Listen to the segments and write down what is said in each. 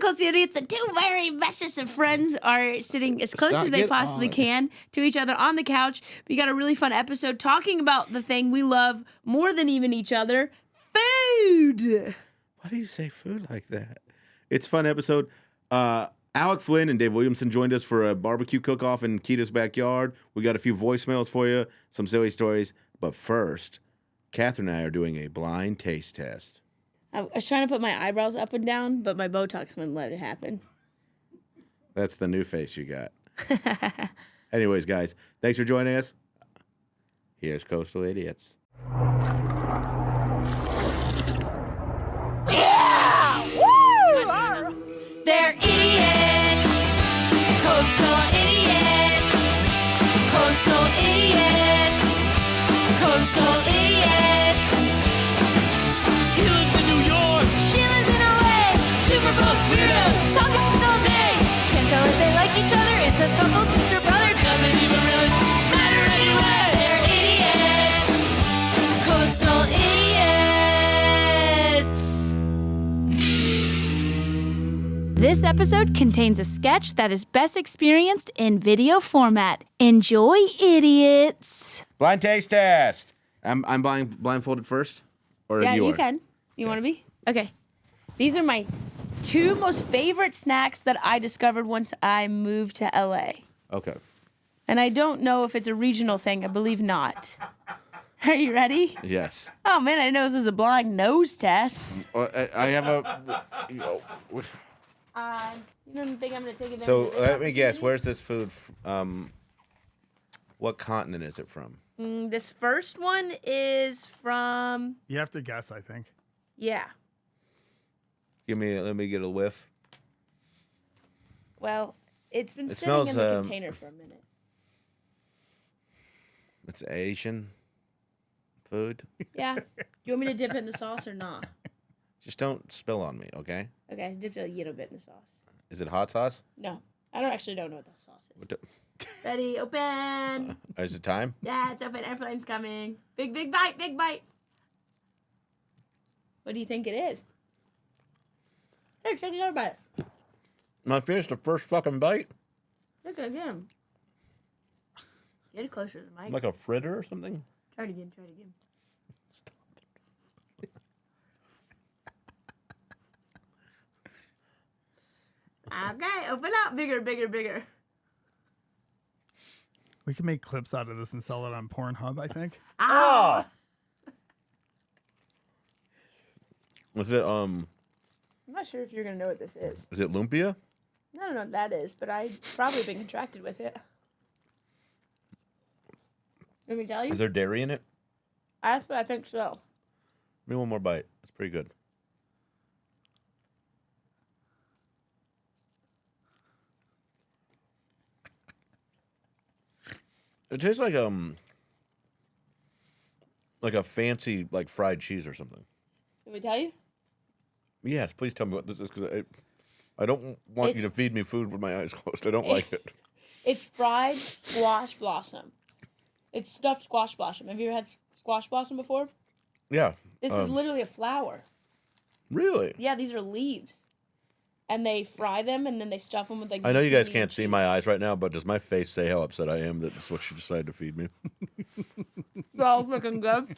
Coastal Idiots. The two very bestest of friends are sitting as close as they possibly can to each other on the couch. We got a really fun episode talking about the thing we love more than even each other, food. Why do you say food like that? It's a fun episode. Alec, Flynn, and Dave Williamson joined us for a barbecue cook-off in Keida's backyard. We got a few voicemails for you, some silly stories. But first, Katherine and I are doing a blind taste test. I was trying to put my eyebrows up and down, but my Botox wouldn't let it happen. That's the new face you got. Anyways, guys, thanks for joining us. Here's Coastal Idiots. Yeah! Woo! They're idiots. Coastal idiots. Coastal idiots. Coastal idiots. He lives in New York. She lives in LA. Two for both weirdos. Talking all day. Can't tell if they like each other. It's a couple, sister, brother. Doesn't even really matter anyway. They're idiots. Coastal idiots. This episode contains a sketch that is best experienced in video format. Enjoy, idiots. Blind taste test. I'm blindfolded first? Or Yeah, you you are? can. You want to be? Okay. These are my two most favorite snacks that I discovered once I moved to LA. Okay. And I don't know if it's a regional thing. I believe not. Are you ready? Yes. Oh, man, I know this is a blind nose test. I have a... You don't think I'm going to take advantage So of this let me guess. opportunity? Where's this food? What continent is it from? This first one is from... You have to guess, I think. Yeah. Let me get a whiff. Well, it's been It sitting smells, in the container for a minute. It's Asian food. Yeah. Do you want me to dip it in the sauce or not? Just don't spill on me, okay? Okay, I dipped a little bit in the sauce. Is it hot sauce? No. I don't know what the sauce is. What the- Ready, open. Is it time? Yeah, it's open. Airplane's coming. Big bite, big bite. What do you think it is? Here, take another bite. I finished the first fucking bite. Look again. Get it closer to the mic. Like a fritter or something? Try it again, try it again. Okay, open up. Bigger, bigger, bigger. We can make clips out of this and sell it on Pornhub, I think. Ah! Is it I'm not sure if you're going to know what this is. Is it lumpia? I don't know what that is, but I've probably been contracted with it. Let me tell you? Is there dairy in it? I think so. Give me one more bite. It's pretty good. It tastes like a fancy like fried cheese or something. Let me tell you? Yes, please tell me what this is because I don't want you to feed me food with my eyes closed. I don't like it. It's fried squash blossom. It's stuffed squash blossom. Have you ever had squash blossom before? Yeah. This is literally a flower. Really? Yeah, these are leaves. And they fry them, and then they stuff them with like. I know you guys zucchini can't and see cheese. my eyes right now, but does my face say how upset I am that this is what she decided to feed me? So looking good.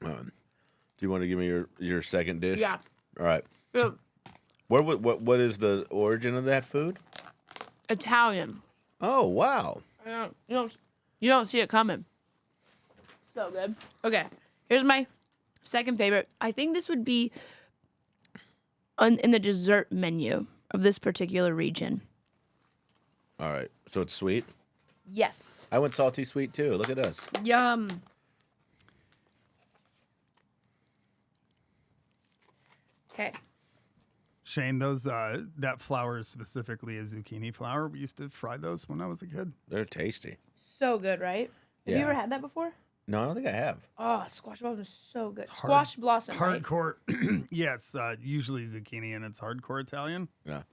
Do you want to give me your second dish? Yeah. All right. Yeah. What is the origin of that food? Italian. Oh wow. You don't see it coming. So good. Okay, here's my second favorite. I think this would be in the dessert menu of this particular region. All right. So it's sweet. Yes. I went salty sweet too. Look at us. Yum. Okay. Shane, those that flour is specifically a zucchini flour. We used to fry those when I was a kid. They're tasty. So good, right? Have Yeah. you ever had that before? No, I don't think I have. Oh, squash blossom is so good. hard- Squash blossom, right? Hardcore. Yeah, it's usually zucchini and it's hardcore Italian. Yeah.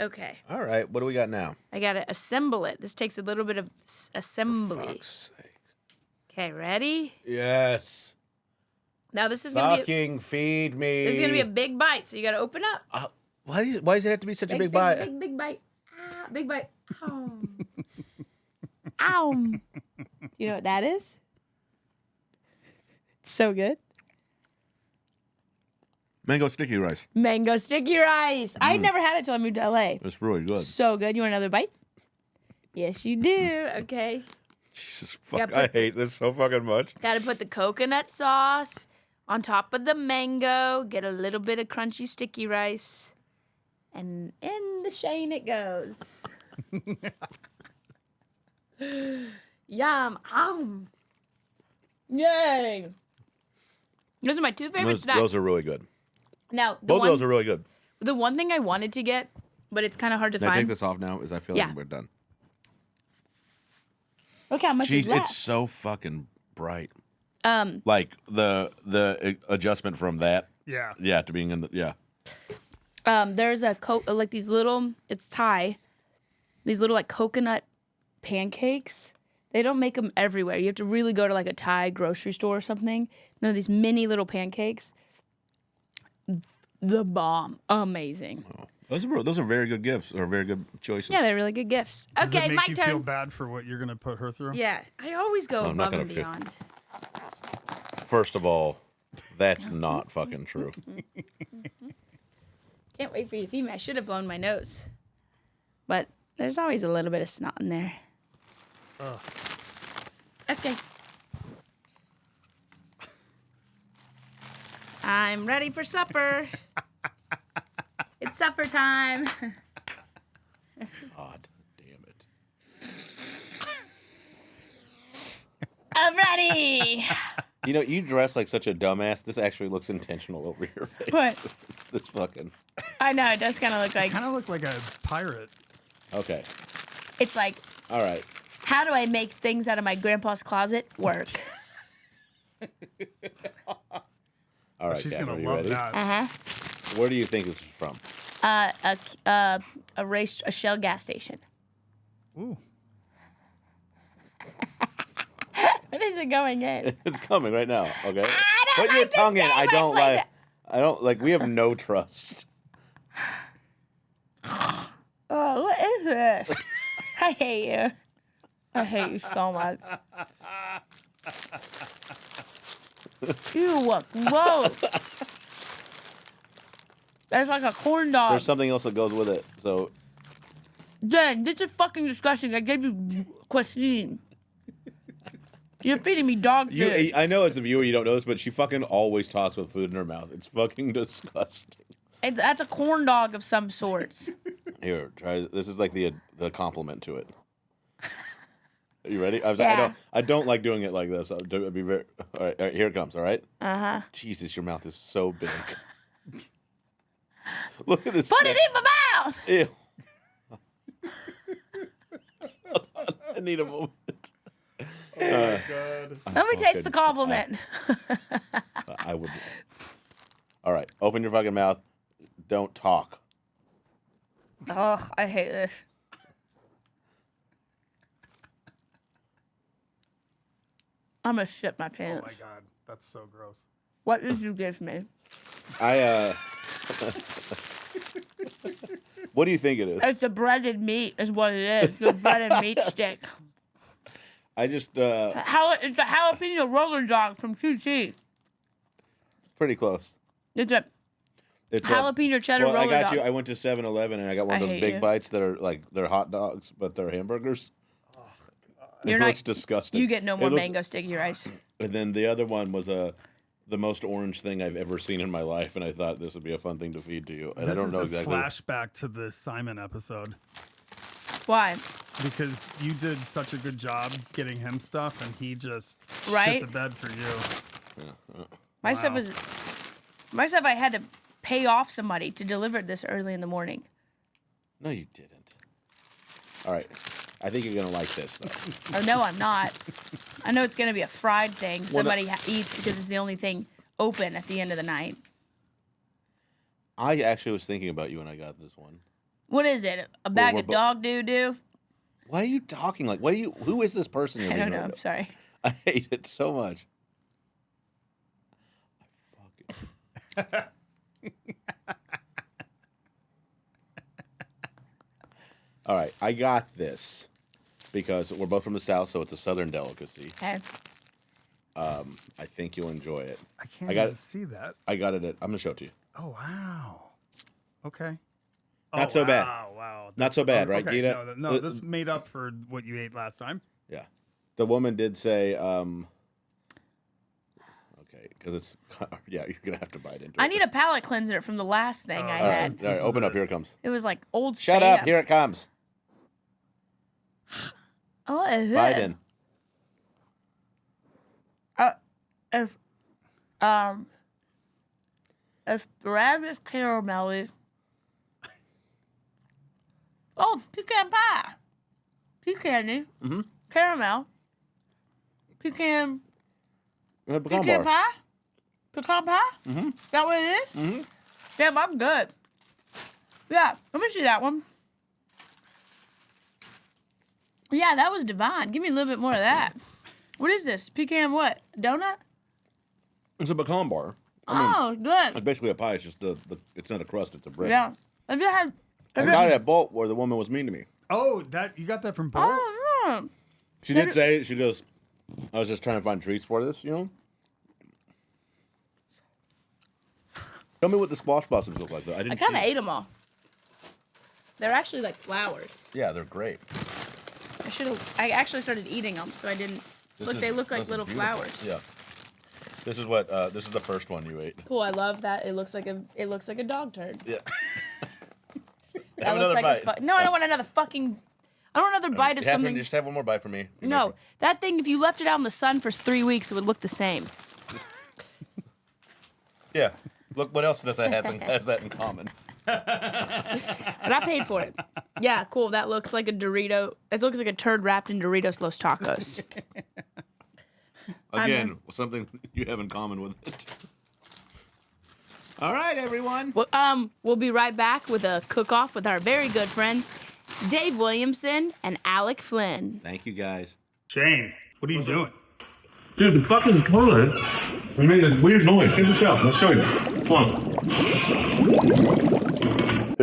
Okay. All right. What do we got now? I got to assemble it. This takes a little bit of assembly. Fuck's sake. Okay, ready? Yes. Now this is gonna Fucking feed me. this is gonna be a big bite, so you gotta open up. Why does it have to be such a big bite? Big bite. Ah, big bite. Ow. Ow. You know what that is? It's so good. Mango sticky rice. Mango sticky rice. I never had it till I moved to LA. It's really good. So good. You want another bite? Yes, you do. Okay. Jesus fuck, I hate this so fucking much. Gotta put the coconut sauce on top of the mango. Get a little bit of crunchy sticky rice. And in the Shane it goes. Yum. Yay. Those are my two favorite snacks. Those are really good. Now, Both of those are really good. the one thing I wanted to get, but it's kind of hard to Can I find. take this off now? Because I feel Yeah. like we're done. Look how much is Jeez, left. it's so fucking bright. Like the adjustment from that, Yeah. to being in the There's a like these little. It's Thai. These little like coconut pancakes. They don't make them everywhere. You have to really go to like a Thai grocery store or something. No, these mini little pancakes. The bomb. Amazing. Those are very good gifts or very good choices. Yeah, they're really good gifts. Does Okay, it make my you turn. feel bad for what you're gonna put her through? Yeah, I always go I'm not above and gonna beyond. First of all, that's not fucking true. Can't wait for you to feed me. I should have blown my nose. But there's always a little bit of snot in there. Ugh. Okay. I'm ready for supper. It's supper time. God damn it. I'm ready. You know, you dress like such a dumbass. This actually looks intentional over your face. What? This fucking. I know, it does kind of look like. Kind of look like a pirate. Okay. It's like, All right. how do I make things out of my grandpa's closet work? All right, She's Catherine, gonna you love ready? that. Where do you think this is from? A Shell gas station. Ooh. When is it going in? It's coming right now. Okay. don't Put your like this tongue in. game. I don't I like. I don't like. We have no trust. Oh, what is this? I hate you. I hate you so much. Ew, gross. That's like a corn dog. There's something else that goes with it. So Jen, this is fucking disgusting. I gave you cuisine. You're feeding me dog food. I know as a viewer you don't notice, but she fucking always talks with food in her mouth. It's fucking disgusting. That's a corn dog of some sorts. Here, try. This is like the compliment to it. Are you ready? Yeah. I don't like doing it like this. I'll be very. All right, here it comes. All right. Jesus, your mouth is so big. Look at this. Put it in my mouth. Ew. I need a moment. Oh God. Let me taste the compliment. I would. All right, open your fucking mouth. Don't talk. Ugh, I hate this. I'm gonna shit my Oh pants. my God. That's so gross. What did you give me? What do you think it is? It's a breaded meat, is what it is. It's a breaded meat stick. I just It's a jalapeno roller dog from QT. pretty close. It's a It's jalapeno cheddar Well, I roller got dog. you. I went to 7-Eleven and I got one I of those hate big you. bites that are like they're hot dogs, but they're hamburgers. You're It not. looks disgusting. You get no It more looks- mango sticky rice. And then the other one was the most orange thing I've ever seen in my life, and I thought this would be a fun thing to feed to you. And This I don't is know a exactly. flashback to the Simon episode Why? because you did such a good job getting him stuff, and he just Right? shit the bed for you. My stuff Wow. was. My stuff I had to pay off somebody to deliver it this early in the morning. No, you didn't. All right. I think you're gonna like this though. Oh no, I'm not. I know it's gonna be a fried thing somebody no- eats because it's the only thing open at the end of the night. I actually was thinking about you when I got this one. What is it? A bag we're of dog doo doo? Why are you talking like? Who is this person? You're I don't being know. right I'm now? sorry. I hate it so much. All right, I got this because we're both from the South, so it's a Southern delicacy. Okay. I think you'll enjoy it. I can't I got even it. see that. I got it. I'm gonna show it to you. Oh, wow. Okay. Not so bad. Wow. Not so bad, right, okay. Keida? No, this made up for what you ate last time. Yeah. The woman did say, okay, because it's, yeah, you're going to have to bite into it. I need a palate cleanser from the last thing I All had. right, all right, open up. Here it comes. It was like old Shut Spam. up. Here it comes. Oh, what is Bite it? in. If bread is caramelly. Oh, pecan pie. Pecan-y. Mm-hmm. Caramel. Pecan Pecan bar. pie? Pecan pie? Mm-hmm. Is that what it is? Mm-hmm. Damn, I'm good. Yeah, let me see that one. Yeah, that was divine. Give me a little bit more of that. What is this? Pecan what? Donut? It's a pecan bar. I mean, Good. it's basically a pie. It's just it's not a crust. It's a bread. Yeah. Have you had... I got it at Bolt where the woman was mean to me. Oh, you got that from Bolt? Oh, yeah. She did say, she goes, I was just trying to find treats for this, you know? Tell me what the squash blossoms look like, though. I I kind of ate them all. They're actually like flowers. Yeah, they're great. I actually started eating them, so I didn't. They look like those are little beautiful. flowers. Yeah. This is the first one you ate. Cool. I love that. It looks like a dog turd. Yeah. That Have looks another like bite. No, I don't want another fucking. I don't want another bite of Catherine, something. just have one more bite for me. No, that thing. If you left it out in the sun for 3 weeks, it would look the same. Yeah. Look, what else has that in common? But I paid for it. Yeah, cool. That looks like a Dorito. It looks like a turd wrapped in Doritos Los Tacos. Again, something you have in common with it. All right, everyone. Well, we'll be right back with a cook-off with our very good friends, Dave Williamson and Alec Flynn. Thank you, guys. Shane, what are you doing? Dude, the fucking toilet, we made this weird noise. Check this out. Let's show you. Come on.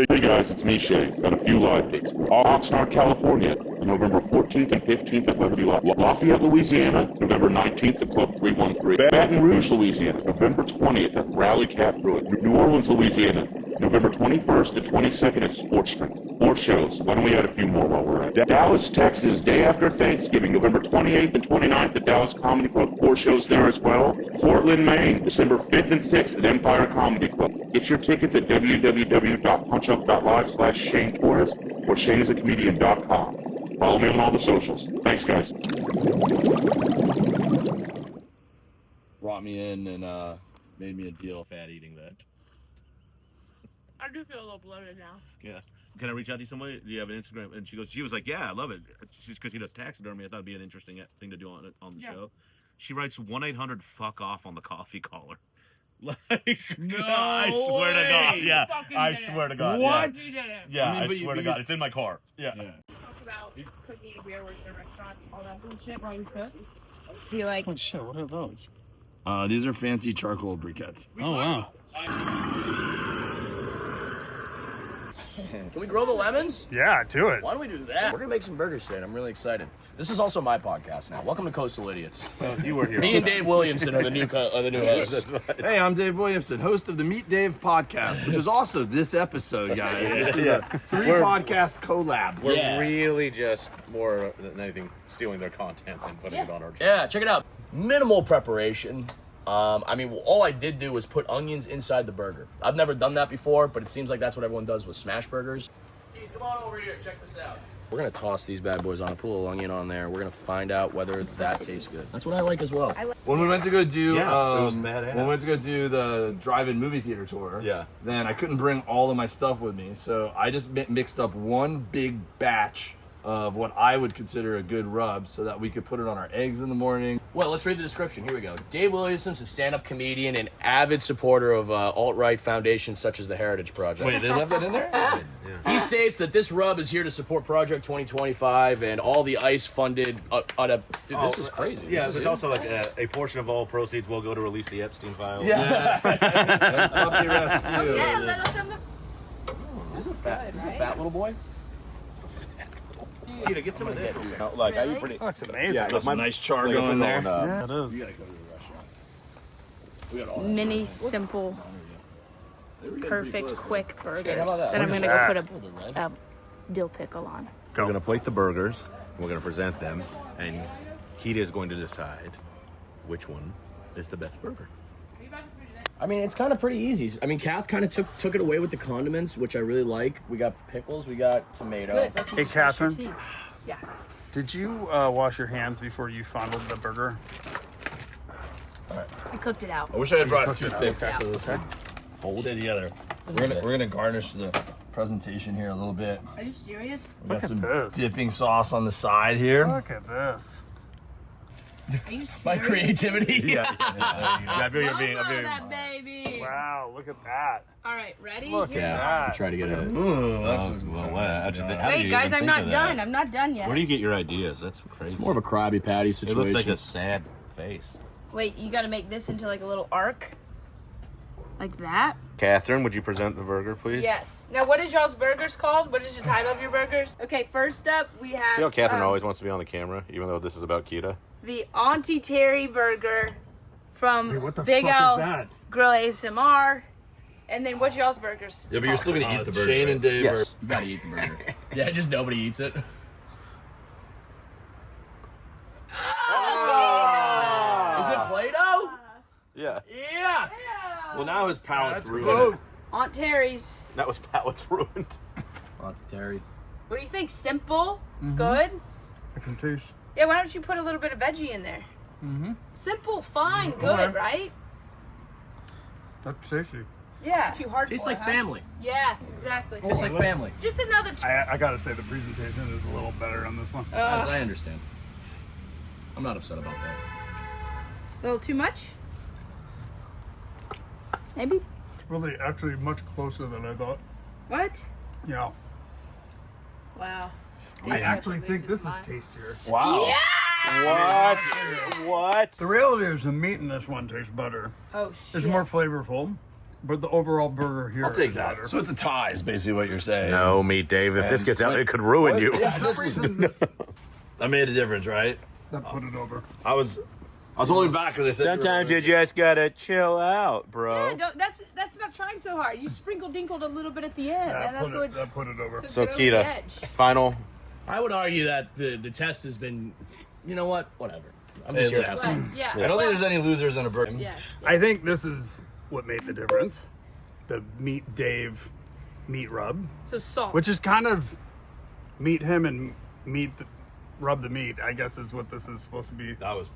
Hey guys, it's me, Shane. Got a few live dates. Oxnard, California, on November 14th and 15th at Liberty Live. Lafayette, Louisiana, November 19th at Club 313. Baton Rouge, Louisiana, November 20th at Rally Cat Brewing. New Orleans, Louisiana, November 21st and 22nd at Sports Street. 4 shows. Why don't we add a few more while we're at it? Dallas, Texas, day after Thanksgiving, November 28th and 29th at Dallas Comedy Club. 4 shows there as well. Portland, Maine, December 5th and 6th at Empire Comedy Club. Get your tickets at www.punchup.live/Shane Torres or ShaneIsAComedian.com. Follow me on all the socials. Thanks, guys. Brought me in and made me a deal. Fat eating that. I do feel a little bloated now. Yeah. Can I reach out to you some way? Do you have an Instagram? And she was like, yeah, I love it. She's because she does taxidermy. I thought it'd be an interesting thing to do on the show. She writes 1-800-fuck off on the coffee collar. Like, No I swear to God. Yeah. I swear to God. What? You did it. Yeah, I mean, I but swear to God. It's in my car. Yeah. Talk about cooking if we ever worked in a restaurant, all that bullshit while you cook. Be like, Oh shit, what are those? These are fancy charcoal briquettes. Oh, wow. Can we grow the lemons? Yeah, do it. Why don't we do that? We're gonna make some burgers today, and I'm really excited. This is also my podcast now. Welcome to Coastal Idiots. You were here. Me and Dave Williamson are the new hosts. Hey, I'm Dave Williamson, host of the Meet Dave podcast, which is also this episode, guys. This is a 3-podcast collab. We're Yeah. really just more than anything stealing their content and putting it on our channel. Yeah, check it out. Minimal preparation. All I did do was put onions inside the burger. I've never done that before, but it seems like that's what everyone does with smash burgers. Hey, come on over here, check this out. We're gonna toss these bad boys on, put a little onion on there. We're gonna find out whether that tastes good. That's what I like as well. When we went to go do, Yeah, it was badass. when we went to go do the drive-in movie theater tour, then I couldn't bring all of my stuff with me, so I just mixed up one big batch of what I would consider a good rub so that we could put it on our eggs in the morning. Well, let's read the description. Here we go. Dave Williamson is a stand-up comedian and avid supporter of alt-right foundations such as the Heritage Project. Wait, they left that in there? He states that this rub is here to support Project 2025 and all the ICE-funded... Dude, this is crazy. Yeah, this it's also like a portion of all proceeds will go to release the Epstein files. Yeah. Puppy rescue. Yeah, let us have the. This is a fat little boy. Keita, get some of this. Like, Really? you pretty? That's amazing. Yeah, got some nice char Like, going there. Yeah, it is. You gotta go to the restaurant. We got all that. Mini, simple, They were getting pretty perfect, close. quick burgers how about that? that I'm What gonna is go put a dill pickle on. We're going to plate the burgers. We're going to present them. And Keita is going to decide which one is the best burger. I mean, it's kind of pretty easy. I mean, Kath kind of took it away with the condiments, which I really like. We got pickles, we got tomato. Hey, Catherine. Yeah. Did you wash your hands before you fondled the burger? I cooked it out. I wish I had brought toothpicks Okay. so this would hold it together. We're gonna garnish the presentation here a little bit. Are you serious? We got Look at some this. dipping sauce on the side here. Look at this. Are you serious? My creativity. Yeah, there you go. Follow that baby. Wow, look at that. All right, ready? Look Here. at Yeah, that. try to get a... Ooh, that's Wait, guys, I'm not done. I'm not done yet. Where do you get your ideas? That's crazy. More of a Krabby Patty It situation. looks like a sad face. Wait, you got to make this into like a little arc, like that. Catherine, would you present the burger, please? Yes. Now, what is y'all's burgers called? What is the title of your burgers? Okay, first up we have See how Catherine always wants to be on the camera, even though this is about Keita? the Auntie Terry burger from Wait, what the Big fuck is Al's that? Grill ASMR. And then what's y'all's burgers? Yeah, but you're still gonna eat the burger. Shane and right? Dave Yes. You gotta eat the burger. Yeah, just nobody eats it. Is it Play-Doh? Yeah. Yeah. Well, now his palate's ruined. Close. Aunt Terry's. That was palate's ruined. Auntie Terry. What do you think? Simple? Good? I can taste. Yeah, why don't you put a little bit of veggie in there? Simple, fine, good, right? That's tasty. Yeah. Too hard Tastes for like it, huh? family. Yes, exactly. Tastes like family. Just another. I gotta say the presentation is a little better on this one. As I understand. I'm not upset about that. A little too much? Maybe? It's really actually much closer than I thought. What? Yeah. Wow. I actually think this is tastier. Wow. What? What? The reality is the meat in this one tastes better. Oh, shit. It's more flavorful, but the overall burger here I'll take is that. better. So it's a tie, is basically what you're saying. No, meat, Dave. If this And- gets out, but- it could ruin you. Yeah, this is, I made a difference, right? That put it over. I was holding back because I said Sometimes you just gotta chill out, bro. Yeah, that's not trying so hard. You sprinkle dinkled a little bit at the end, and that's what That put it over. took So, it over the Keita, edge. final. I would argue that the test has been, you know what? Whatever. I'm just Hey, here to have But, fun. yeah. I don't think there's any losers in a burger. Yeah. I think this is what made the difference. The Meet Dave meat rub, So salt. which is kind of meet him and rub the meat, I guess is what this is supposed to be. That's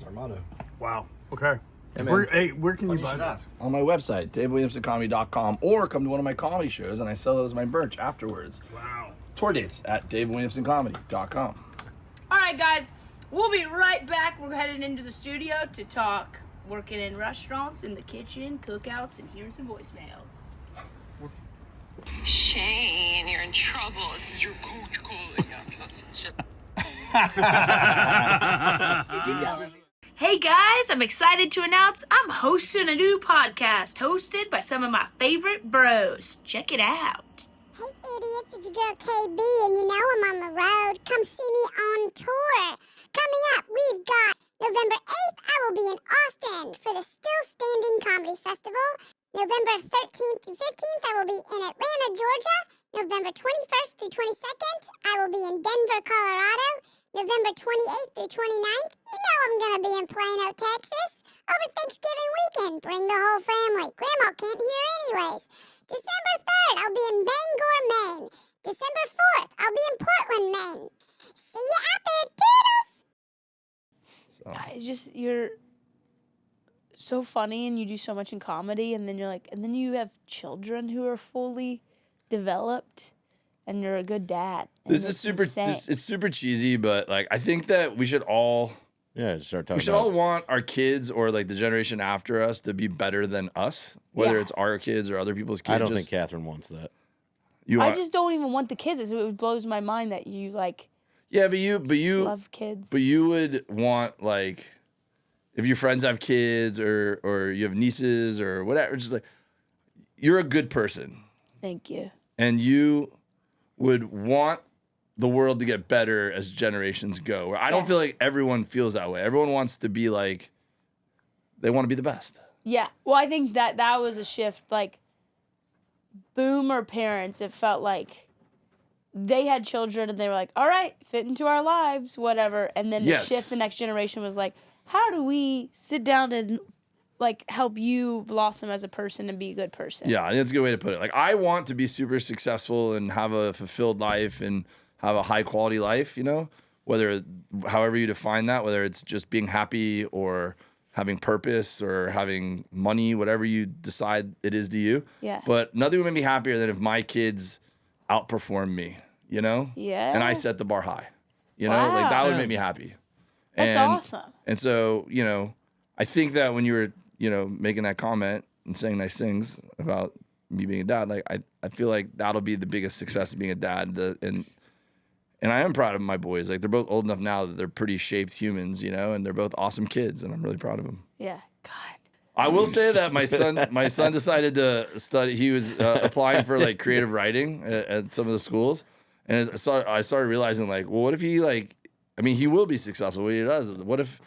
our motto. Wow. Okay. Hey, man. Where can you buy this? On my website, DaveWilliamsonComedy.com, or come to one of my comedy shows and I sell it as my merch afterwards. Wow. Tour dates at DaveWilliamsonComedy.com. All right, guys. We'll be right back. We're heading into the studio to talk working in restaurants, in the kitchen, cookouts, and hearing some voicemails. Shane, you're in trouble. This is your coach calling. Hey guys, I'm excited to announce I'm hosting a new podcast hosted by some of my favorite bros. Check it out. Hey idiots, it's your girl KB, and you know I'm on the road. Come see me on tour. Coming up, we've got November 8th, I will be in Austin for the Still Standing Comedy Festival. November 13th to 15th, I will be in Atlanta, Georgia. November 21st through 22nd, I will be in Denver, Colorado. November 28th through 29th, you know I'm going to be in Plano, Texas. Over Thanksgiving weekend, bring the whole family. Grandma can't hear anyways. December 3rd, I'll be in Bangor, Maine. December 4th, I'll be in Portland, Maine. See you out there, doodles! You're so funny and you do so much in comedy, and then you're like, and then you have children who are fully developed, and you're a good dad. This And is it's super. insane. It's super cheesy, but like I think that we should all start talking. we should all want our kids or like the generation after us to be better than us, whether Yeah. it's our kids or other people's kids. I don't think Catherine wants that. You I want, just don't even want the kids. It blows my mind that you like yeah, but you love kids. But you would want like if your friends have kids or you have nieces or whatever, just like you're a good person Thank you. and you would want the world to get better as generations go. Where I don't feel like everyone feels that way. Everyone wants to be like they want to be the best. Yeah. Well, I think that was a shift. Like, boomer parents, it felt like they had children and they were like, all right, fit into our lives, whatever. And then the shift, the next generation was like, how do we sit down and like help you blossom as a person and be a good person? Yeah, I think that's a good way to put it. Like, I want to be super successful and have a fulfilled life and have a high quality life, you know, however you define that, whether it's just being happy or having purpose or having money, whatever you decide it is to you. Yeah. But nothing would make me happier than if my kids outperform me, you know? Yeah. And I set the bar high, you know? Like, that would make me happy. That's awesome. And so, you know, I think that when you were, you know, making that comment and saying nice things about me being a dad, like I feel like that'll be the biggest success of being a dad. And I am proud of my boys. Like they're both old enough now that they're pretty shaped humans, you know, and they're both awesome kids, and I'm really proud of them. Yeah. God. I will say that my son decided to study. He was applying for like creative writing at some of the schools, and I started realizing like, well, what if he like? I mean, he will be successful when he does. What if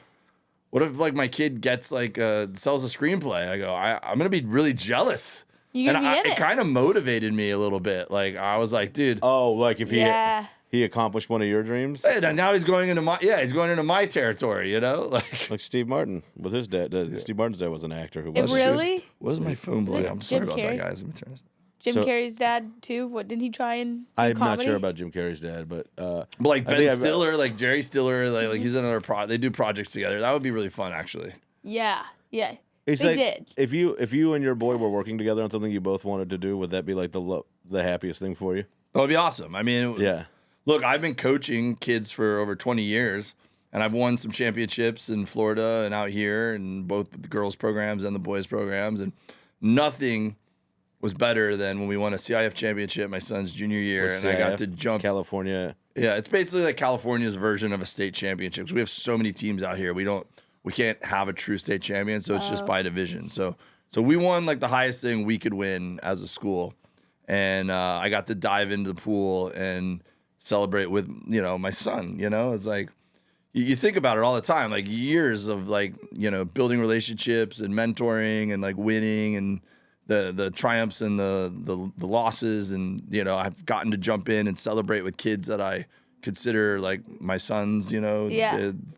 like my kid gets like sells a screenplay? I go, I'm gonna be really jealous. You're gonna be in it kind of motivated me a little bit. Like I was like, dude. Oh, like if he accomplished one of your dreams. And now he's going into my territory, you know, like Steve Martin with his dad. Steve Martin's dad was an actor who was. Really? What is my phone blowing? I'm sorry Jim about Carrey? that, guys. Let me turn this. Jim Carrey's dad too. What didn't he try and do I'm comedy? not sure about Jim Carrey's dad, but like Ben Stiller, like Jerry Stiller, like he's another they do projects together. That would be really fun, actually. Yeah. Yeah. It's they like, did. If you and your boy were working together on something you both wanted to do, would that be like the happiest thing for you? That would be awesome. I mean, yeah. Look, I've been coaching kids for over 20 years, and I've won some championships in Florida and out here, and both the girls' programs and the boys' programs, and nothing was better than when we won a CIF championship my son's junior year, and I got to jump. California. Yeah, it's basically like California's version of a state championship because we have so many teams out here. We can't have a true state champion, so it's just by division. So we won like the highest thing we could win as a school, and I got to dive into the pool and celebrate with my son. You know, it's like you think about it all the time, like years of like building relationships and mentoring and like winning and the triumphs and the losses, and I've gotten to jump in and celebrate with kids that I consider like my sons.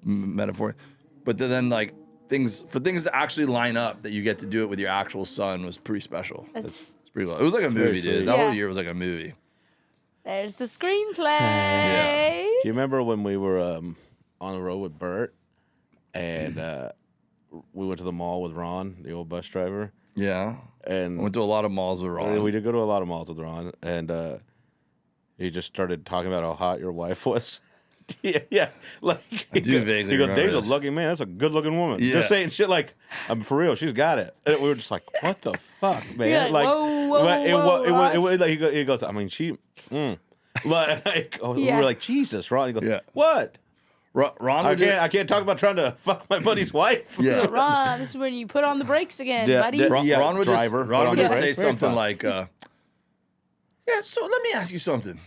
Metaphor, but then like things to actually line up that you get to do it with your actual son was pretty special. It's pretty cool. It was like a movie, dude. That whole year was like a movie. There's the screenplay. Yeah. Do you remember when we were on the road with Bert and we went to the mall with Ron, the old bus driver? Yeah. And I went to a lot of malls with Ron. We did go to a lot of malls with Ron, and he just started talking about how hot your wife was. yeah, like I do vaguely. He goes, remember "Dave's this. a lucky man. That's a good-looking woman." Yeah. Just saying shit like, "I'm for real. She's got it." And we were just like, "What the fuck, man?" You're like, whoa, He goes, "I mean, she." Like, we were like, "Jesus, Ron." He goes, Yeah. "What?" Ron, I can't talk about trying to fuck my buddy's wife. Yeah. Ron, this is when you put on the brakes again, buddy. Ron would driver. just say something like, "Yeah, so let me ask you something.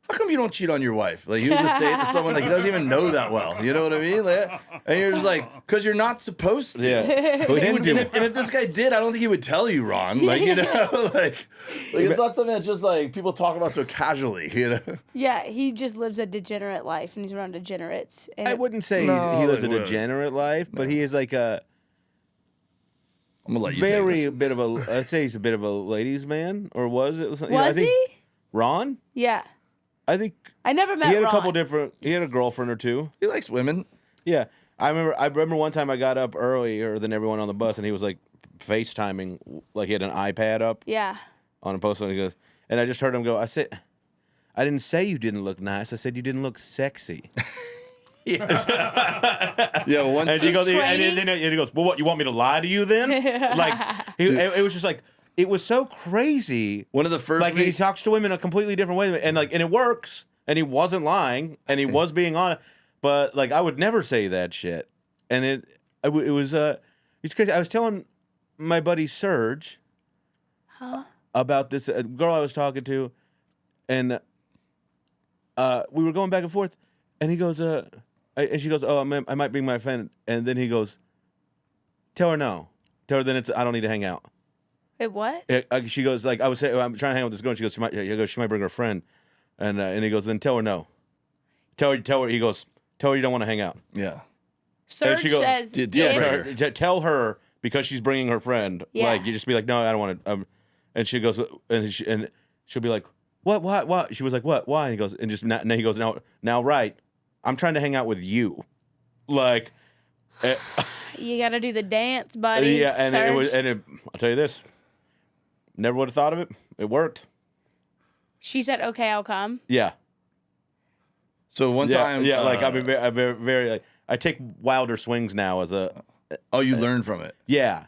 How come you don't cheat on your wife?" Like he would just say it to someone like he doesn't even know that well. You know what I mean? Like, and you're just like, because you're not supposed to. Yeah. Well, And if this guy did, I don't think he would tell you, Ron. Like like it's not something that's just like people talk about so casually. You know? Yeah, he just lives a degenerate life, and he's around degenerates. And I wouldn't say No, he lives a like, degenerate life, but he is like a I'm gonna let you take this. bit of a. I'd say he's a bit of a ladies' man, or was it? Was he? Ron? Yeah. I think I never met he had Ron. a couple different. He had a girlfriend or two. He likes women. Yeah, I remember one time I got up earlier than everyone on the bus, and he was like FaceTiming, like he had an iPad up Yeah. on a post, and he goes, and I just heard him go. I said, I didn't say you didn't look nice. I said you didn't look sexy. Yeah, one And he goes, and then he goes, well, what, you want me to lie to you then? Like, it was just like, it was so crazy. One of the first like, he talks to him in a completely different way, and like, and it works, and he wasn't lying, and he was being honest, but like, I would never say that shit, and it was it's crazy. I was telling my buddy Serge about this girl I was talking to, and we were going back and forth, and he goes, and she goes, oh, I might bring my friend, and then he goes, tell her no, tell her then I don't need to hang out. Wait, what? She goes, like, I'm trying to hang out with this girl, and she goes, she might bring her friend, and he goes, then tell her no, tell her. He goes, tell her you don't want to hang out. Yeah. Serge says, tell her because she's bringing her friend. Yeah. Like, you just be like, no, I don't want to. And she goes, and she'll be like, what? What? She was like, what? Why? And he goes, and just now he goes, now, right? I'm trying to hang out with you, like. You got to do the dance, buddy. Yeah, and Serge. I'll tell you this. Never would have thought of it. It worked. She said, "Okay, I'll come." Yeah. So one time, like I'm very like, I take wilder swings now as a. Oh, you learned from it. Yeah.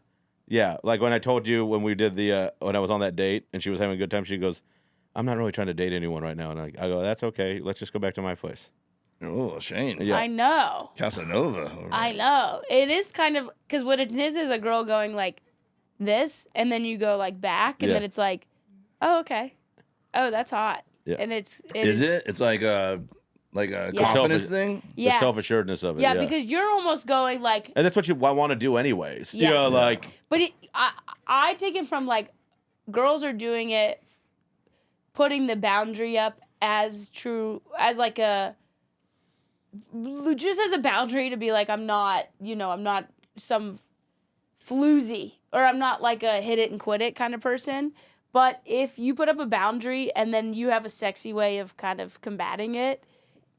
Like when I told you when we did when I was on that date and she was having a good time, she goes, "I'm not really trying to date anyone right now," and I go, "That's okay. Let's just go back to my place." Oh, Shane. Yeah. I know. Casanova. I know. It is kind of because what it is a girl going like this, and then you go like back, and then it's like, oh, okay, oh, that's hot. Yeah. And is it? It's like a confidence thing. The self-assuredness of it. Yeah, because you're almost going like, and that's what I want to do anyways. Yeah. You know, like. But I take it from like, girls are doing it, putting the boundary up as true as like just as a boundary to be like, I'm not some floozy, or I'm not like a hit it and quit it kind of person. But if you put up a boundary and then you have a sexy way of kind of combating it,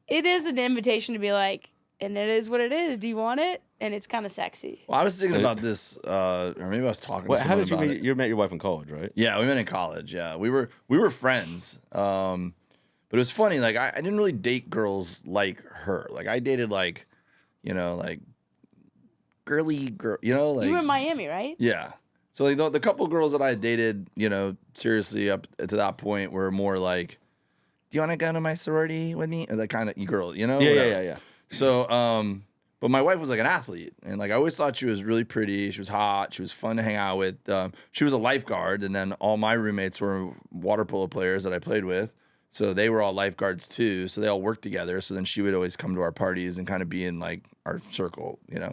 it is an invitation to be like, and it is what it is. Do you want it? And it's kind of sexy. Well, I was thinking about this, or maybe I was talking to someone how did you about meet? it. You met your wife in college, right? Yeah, we met in college. Yeah, we were friends. But it was funny. Like I didn't really date girls like her. Like I dated like girly girl. Like you were in Miami, right? Yeah. So like the couple girls that I dated, seriously up to that point were more like, do you want to go to my sorority with me? That kind of girl, Yeah. So, but my wife was like an athlete, and like I always thought she was really pretty. She was hot. She was fun to hang out with. She was a lifeguard, and then all my roommates were water polo players that I played with. So they were all lifeguards too. So they all worked together. So then she would always come to our parties and kind of be in like our circle, Yeah.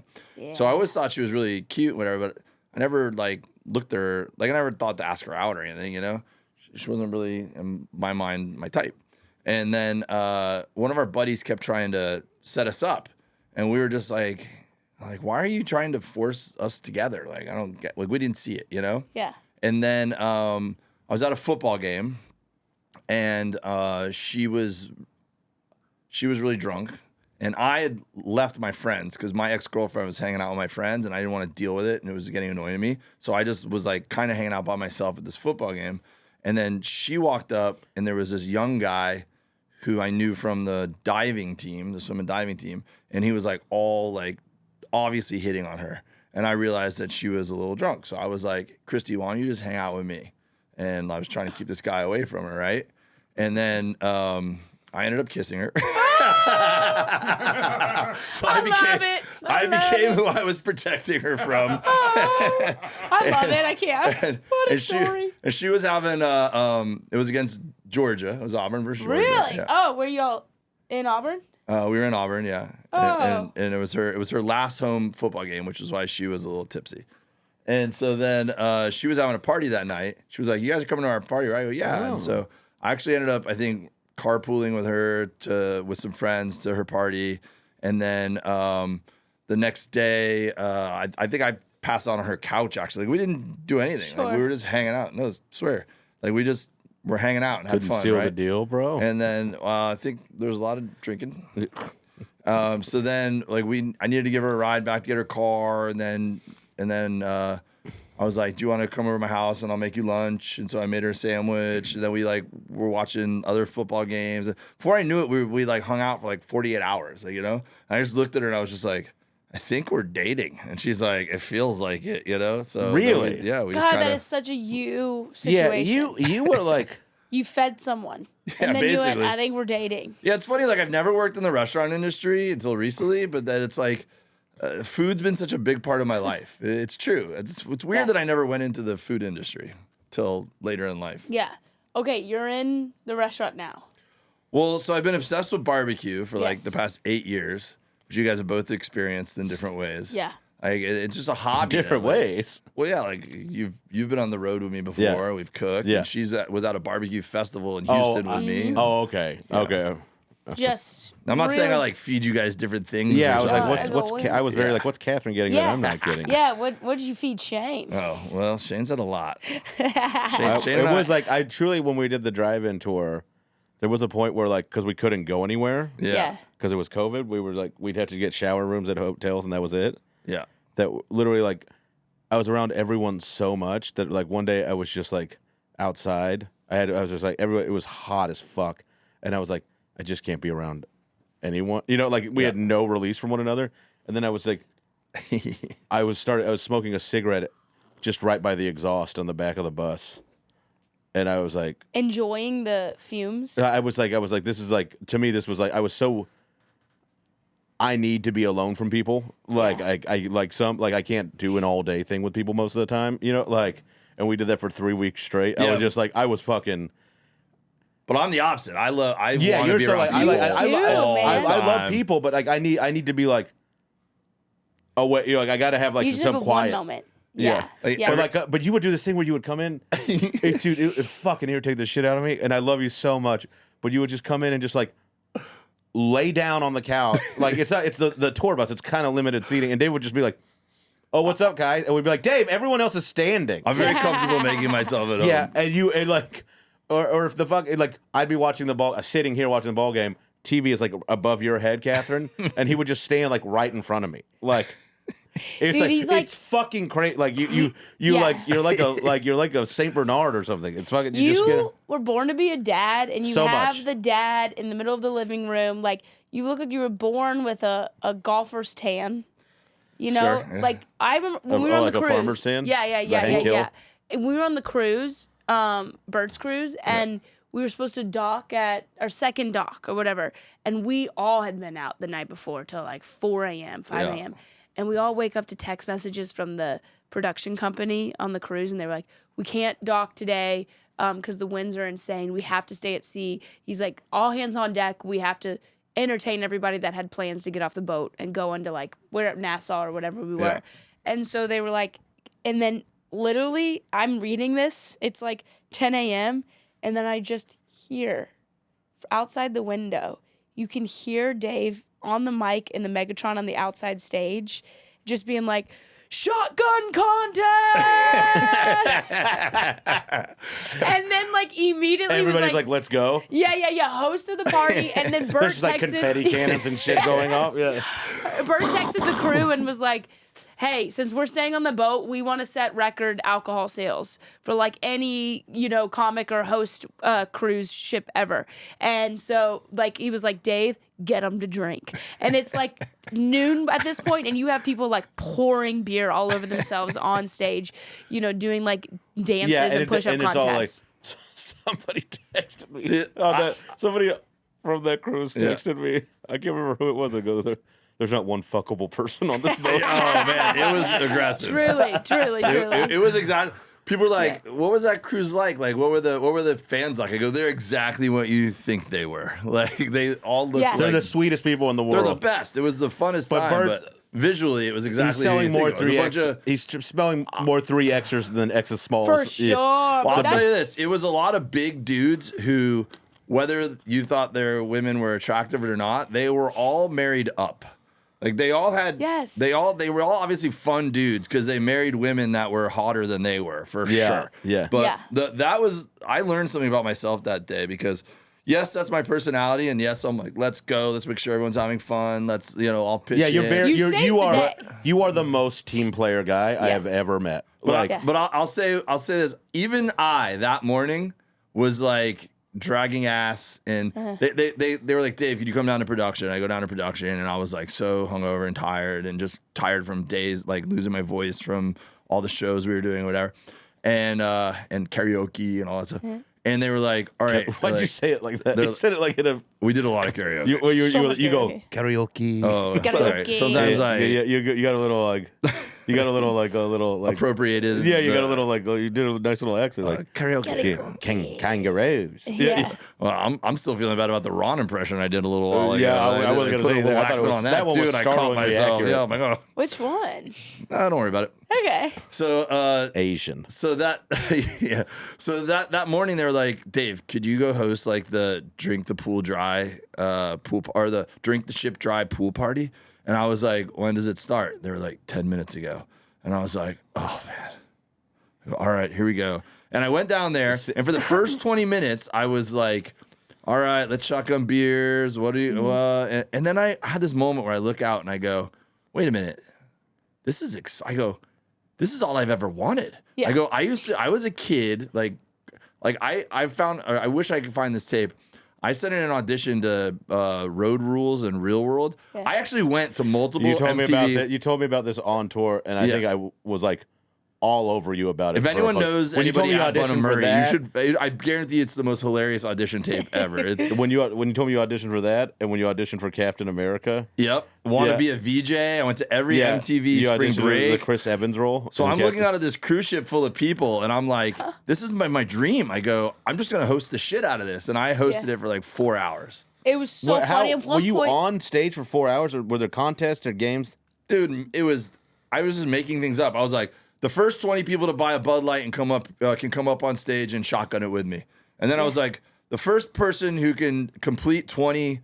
So I always thought she was really cute, whatever. But I never like looked at her, like I never thought to ask her out or anything, She wasn't really, in my mind, my type. And then one of our buddies kept trying to set us up, and we were just like, why are you trying to force us together? Like I don't get, like we didn't see it, Yeah. And then I was at a football game, and she was really drunk, and I had left my friends because my ex-girlfriend was hanging out with my friends, and I didn't want to deal with it, and it was getting annoying to me. So I just was like kind of hanging out by myself at this football game, and then she walked up, and there was this young guy who I knew from the diving team, the swim and diving team, and he was like all like obviously hitting on her, and I realized that she was a little drunk. So I was like, Christy, why don't you just hang out with me? And I was trying to keep this guy away from her, right? And then I ended up kissing her. So I became who I was protecting her from. Oh, I love it. I can't. What a story. And she was having it was against Georgia. It was Auburn versus Georgia. Really? Yeah. Oh, were y'all in Auburn? We were in Auburn, yeah. Oh. And it was her last home football game, which is why she was a little tipsy. And so then she was having a party that night. She was like, "You guys are coming to our party, right?" I go, "Yeah." Oh. And so I actually ended up, I think, carpooling with her with some friends to her party. And then the next day, I think I passed out on her couch, actually. Like, we didn't do anything. Sure. Like, we were just hanging out. No, I swear. Like, we just were hanging out and had Couldn't fun, seal right? the deal, bro. And then I think there was a lot of drinking. So then, like, I needed to give her a ride back to get her car, and then I was like, do you want to come over to my house and I'll make you lunch? And so I made her a sandwich. And then we like were watching other football games. Before I knew it, we like hung out for like 48 hours, like, you know? And I just looked at her and I was just like, I think we're dating. And she's like, it feels like it, you know? So Really? we just God, kind that of. is such a you Yeah, situation. you were like, You fed someone. Yeah, and then you went, basically. I think we're dating. Yeah, it's funny. Like, I've never worked in the restaurant industry until recently, but then it's like, food's been such a big part of my life. It's true. It's weird that I never went into the food industry till later in life. Yeah. Okay, you're in the restaurant now. Well, so I've been obsessed with barbecue for like Yes. the past 8 years, which you guys have both experienced in different ways. Yeah. It's just a hobby. different that, like- ways. Well, yeah, like you've been on the road with me before. Yeah. We've cooked. Yeah. And she's was at a barbecue festival in Houston with me. Oh, okay. Okay. Just. I'm not saying I really- like feed you guys different things. Yeah, or I was something. like, what's I was very Yeah. like, what's Catherine getting that Yeah. I'm not getting? Yeah, what did you feed Shane? Oh, well, Shane said a lot. Shane It and I- was like I truly when we did the drive-in tour, there was a point where like because we couldn't go anywhere Yeah. because it was COVID, we were like we'd have to get shower rooms at hotels and that was it. Yeah. That literally like I was around everyone so much that like one day I was just like outside. I was just like everyone. It was hot as fuck, and I was like I just can't be around anyone. You know, like we had no release from one another. And then I was like, I was smoking a cigarette just right by the exhaust on the back of the bus, and I was like, Enjoying the fumes. I was like, this is like to me, this was like I was so. I need to be alone from people. Like I like some like I can't do an all day thing with people most of the time. You know, like and we did that for 3 weeks straight. I Yeah. was just like I was fucking. But I'm the opposite. I want Yeah, to you're be so around like people all I the love time. people, but like I need to be like. Oh wait, you know, like I gotta have like you just some have a quiet one moment. Yeah. Like, Yeah. But like, but you would do this thing where you would come in, dude, it fucking irritated the shit out of me, and I love you so much. But you would just come in and just like lay down on the couch, like it's the tour bus, it's kind of limited seating, and Dave would just be like, "Oh, what's up, guys?" And we'd be like, "Dave, everyone else is standing." I'm very comfortable making myself at home. Yeah, and like, or if the fuck, like, I'd be watching the ball, sitting here watching the ball game. TV is like above your head, Catherine, and he would just stand like right in front of me, like. It's Dude, like he's like- it's fucking crazy. Like you Yeah. like you're like a Saint Bernard or something. It's fucking you just You get were born to be a dad, and you So have much. the dad in the middle of the living room. Like you look like you were born with a golfer's tan. You know, Sure, yeah. like I remember when Oh, we were on like the a cruise. farmer's tan? Yeah, The Hank Hill? And we were on the cruise, Bird's Cruise, and we were supposed to dock at our second dock or whatever, and we all had been out the night before till like 4 a.m., 5 Yeah. a.m. And we all wake up to text messages from the production company on the cruise, and they were like, "We can't dock today because the winds are insane. We have to stay at sea." He's like, "All hands on deck. We have to entertain everybody that had plans to get off the boat and go into like we're at Nassau or whatever we were." Yeah. And so they were like, and then literally, I'm reading this. It's like 10 a.m. and then I just hear outside the window. You can hear Dave on the mic in the Megatron on the outside stage, just being like, "Shotgun contest!" And then like immediately everybody's was like, "Let's go." yeah, host of the party, and then Bert There's just like texted confetti cannons and shit going off. Yeah. Bert texted the crew and was like, "Hey, since we're staying on the boat, we want to set record alcohol sales for like any, comic or host cruise ship ever." And so like he was like, "Dave, get them to drink." And it's like noon at this point, and you have people like pouring beer all over themselves on stage, doing like dances and push-up and it's all like contests. somebody texted me. Dude, Somebody from that cruise texted me. I can't remember who it was. I go, "There's not one fuckable person on this boat." Oh man, it was aggressive. Truly. It was exactly. People were like, "What was that cruise like? Like, what were the fans like?" I go, "They're exactly what you think they were. Like, they all looked. Yeah. They're like, the sweetest people in the world. they're the best. It was the funnest But time. Bert- but visually, it was exactly. He's selling how you more think it was. 3X. He's spelling more 3Xers than X smalls. For sure. Yeah. Well, I'll But tell you that's- this: it was a lot of big dudes who, whether you thought their women were attractive or not, they were all married up. Like they all had, Yes. they were all obviously fun dudes because they married women that were hotter than they were for Yeah, sure. yeah. But I learned something about myself that day because, yes, that's my personality, and yes, I'm like, let's go, let's make sure everyone's having fun. Let's, I'll pitch. Yeah, you're in. very You you are the most team player guy I have ever met. But I'll say this. Even I that morning was like dragging ass, and they were like, Dave, could you come down to production? I go down to production, and I was like so hungover and tired, and just tired from days like losing my voice from all the shows we were doing, whatever, and karaoke and all that stuff. And they were like, all right. Why'd you say it like that? You said it like in a. We did a lot of karaoke. You go karaoke. Oh, sorry. Sometimes you got a little like. You got a little like appropriated. Yeah, you got a little like you did a nice little accent like karaoke. Kangaroos. Yeah. Well, I'm still feeling bad about the Ron impression I did a little while ago. I wasn't gonna say that. I thought it was that one was startlingly accurate. Yeah, I'm like, oh. Which one? Don't worry about it. Okay. So Asian. So that So that morning they were like, Dave, could you go host like the drink the pool dry or the drink the ship dry pool party? And I was like, when does it start? They were like 10 minutes ago. And I was like, oh man. All right, here we go. And I went down there, and for the first 20 minutes, I was like, all right, let's shotgun beers. What do you and then I had this moment where I look out and I go, wait a minute. This is this is all I've ever wanted. Yeah. I go, I was a kid, I wish I could find this tape. I sent in an audition to Road Rules and Real World. Yeah. I actually went to multiple MTV. You told me about this on tour, and I think I was like all over you about it. If anyone knows anybody at Bun Murray, you should. I guarantee it's the most hilarious audition tape ever. It's when you told me you auditioned for that, and when you auditioned for Captain America. Yep. Want to be a VJ? I went to every MTV Spring Break. The Chris Evans role. So I'm looking out of this cruise ship full of people, and I'm like, this is my dream. I go, I'm just gonna host the shit out of this, and I hosted it for like 4 hours. It was so funny. Were you on stage for 4 hours, or were there contests or games? Dude, I was just making things up. I was like, the first 20 people to buy a Bud Light and come up can come up on stage and shotgun it with me. And then I was like, the first person who can complete 20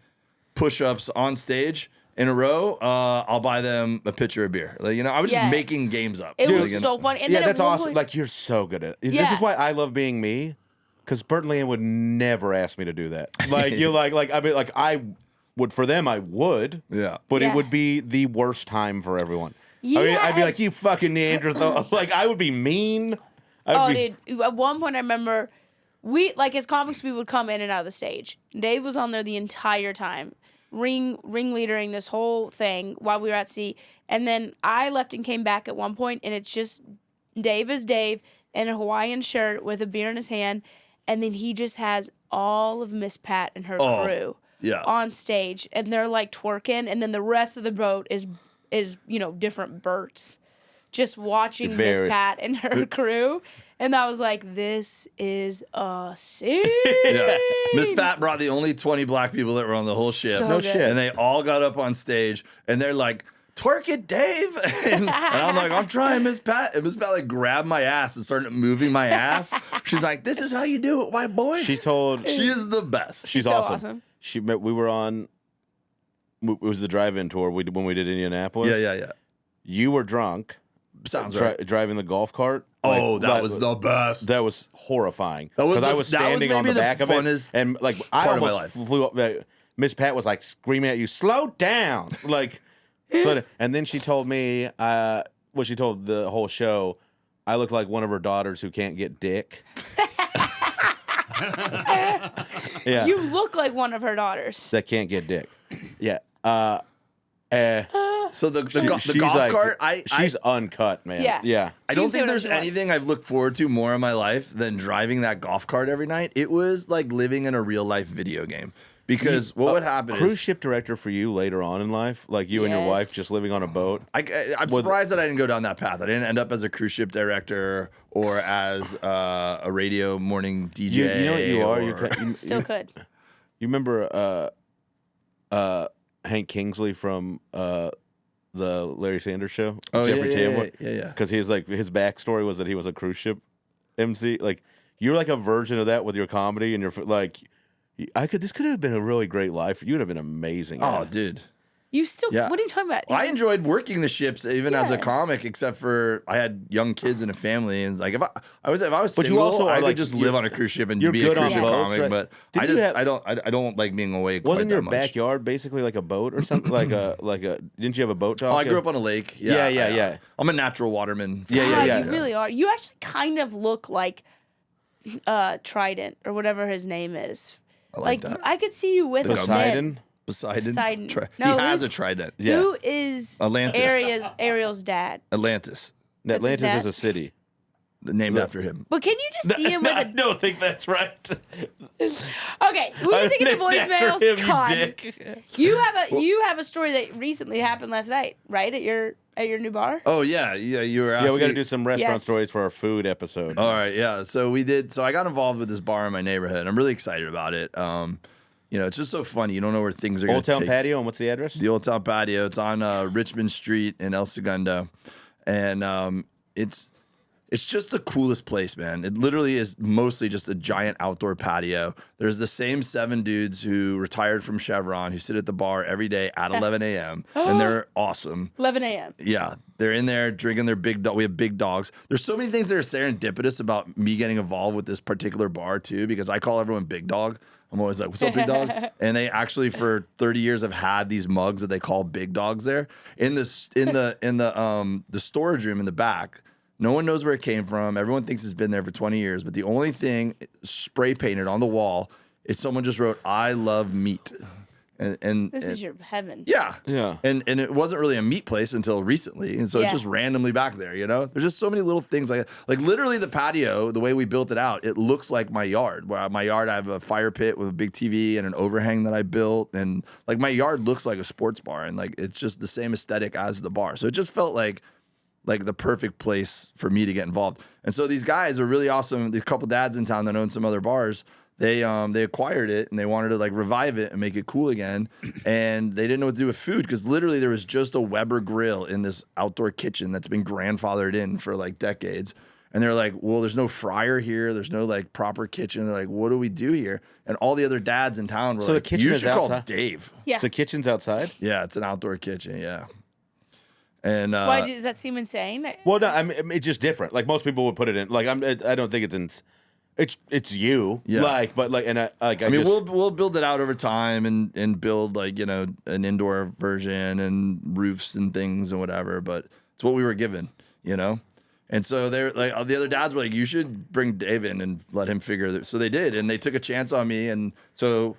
push-ups on stage in a row, I'll buy them a pitcher of beer. Like, I was just making games up. It was so funny. And then that's awesome. Like, you're so good at it. This is why I love being me, because Bert and Leanne would never ask me to do that. Like, I would, for them, I would. Yeah. But it would be the worst time for everyone. Yeah. I mean, I'd be like, you fucking Neanderthal. Like, I would be mean. Dude. At one point, I remember as comics, we would come in and out of the stage. Dave was on there the entire time, ringleadering this whole thing while we were at sea. And then I left and came back at one point, and it's just Dave is Dave in a Hawaiian shirt with a beer in his hand. And then he just has all of Miss Pat and her crew on stage. And they're like twerking. And then the rest of the boat is different Berts just watching Miss Pat and her crew. And I was like, this is a scene. Yeah. Miss Pat brought the only 20 black people that were on the whole ship. So shit. And they all got up on stage and they're like, twerk it, Dave. And I'm like, I'm trying, Miss Pat. And Miss Pat like grabbed my ass and started moving my ass. She's like, this is how you do it, white boy. She is the best. She's so awesome. We were on. It was the drive-in tour when we did Indianapolis. Yeah. You were drunk. Sounds right. Driving the golf cart. That was the best. That was horrifying. Because I was standing on the back of it, and like I almost flew up. Miss Pat was like screaming at you, "Slow down!" Like, and then she told me, she told the whole show, I look like one of her daughters who can't get dick. Yeah, you look like one of her daughters that can't get dick. Yeah. So the golf cart, she's uncut, man. Yeah. I don't think there's anything I've looked forward to more in my life than driving that golf cart every night. It was like living in a real life video game. Because what would happen is cruise ship director for you later on in life, like you and your wife just living on a boat. I'm surprised that I didn't go down that path. I didn't end up as a cruise ship director or as a radio morning DJ. You know what you are. You still could. You remember Hank Kingsley from the Larry Sanders Show? Jeffrey Tambor? Yeah. Because he's like his backstory was that he was a cruise ship MC. Like you're like a version of that with your comedy, and you're like, this could have been a really great life. You'd have been amazing. Oh, dude. You still? Yeah. What are you talking about? I enjoyed working the ships even as a Yeah. comic, except for I had young kids and a family, and like if I was But single, you also I are would like just you're- live on a cruise ship and you're be a good cruise on ship boats, comic. right? But Did I you just have- I don't like being away. Wasn't quite your that much. backyard basically like a boat or something? like a didn't you have a boat dock? Oh, I grew up on a lake. Yeah. I'm a natural waterman. God, you really are. You actually kind of look like Trident or whatever his name is. I like that. I could see you with a Poseidon? Poseidon. Poseidon. He No, has who's- a trident. Yeah. Who is Atlantis. Ariel's dad? Atlantis, That's his Atlantis is dad? a city. named after him. But can you just see him with I a? don't think that's right. Okay, we were thinking the Named after voicemails. him, you God. dick. You have a story that recently happened last night, right? At your new bar. Oh yeah. You were asking. Yeah, we got to do some restaurant Yes. stories for our food episode. All right, yeah. So we did. So I got involved with this bar in my neighborhood. I'm really excited about it. It's just so funny. You don't know where things are going Old to Town take. Patio, and what's the address? The Old Town Patio. It's on Richmond Street in El Segundo, and it's just the coolest place, man. It literally is mostly just a giant outdoor patio. There's the same 7 dudes who retired from Chevron who sit at the bar every day at 11 a.m. and they're awesome. 11 a.m. Yeah, they're in there drinking their big dog. We have big dogs. There's so many things that are serendipitous about me getting involved with this particular bar too, because I call everyone Big Dog. I'm always like, "What's up, Big Dog?" And they actually, for 30 years, have had these mugs that they call Big Dogs there in the storage room in the back. No one knows where it came from. Everyone thinks it's been there for 20 years, but the only thing spray painted on the wall is someone just wrote, "I love meat." And This is your heaven. yeah. Yeah. And it wasn't really a meat place until recently. And so it's Yeah. just randomly back there, you know? There's just so many little things like literally the patio, the way we built it out, it looks like my yard. Where my yard, I have a fire pit with a big TV and an overhang that I built. And like my yard looks like a sports bar. And like it's just the same aesthetic as the bar. So it just felt like the perfect place for me to get involved. And so these guys are really awesome. These couple dads in town that own some other bars. They acquired it and they wanted to like revive it and make it cool again. And they didn't know what to do with food because literally there was just a Weber grill in this outdoor kitchen that's been grandfathered in for like decades. And they're like, well, there's no fryer here. There's no like proper kitchen. They're like, what do we do here? And all the other dads in town were So the like, kitchen you is should call outside? Dave. Yeah. The kitchen's outside? Yeah, it's an outdoor kitchen. Yeah. And Why does that seem insane? Well, no, I mean, it's just different. Like most people would put it in. Like I don't think it's you. Yeah. I mean, we'll build it out over time and build like, an indoor version and roofs and things and whatever, but it's what we were given, And so they're like, the other dads were like, you should bring Dave in and let him figure it. So they did, and they took a chance on me. And so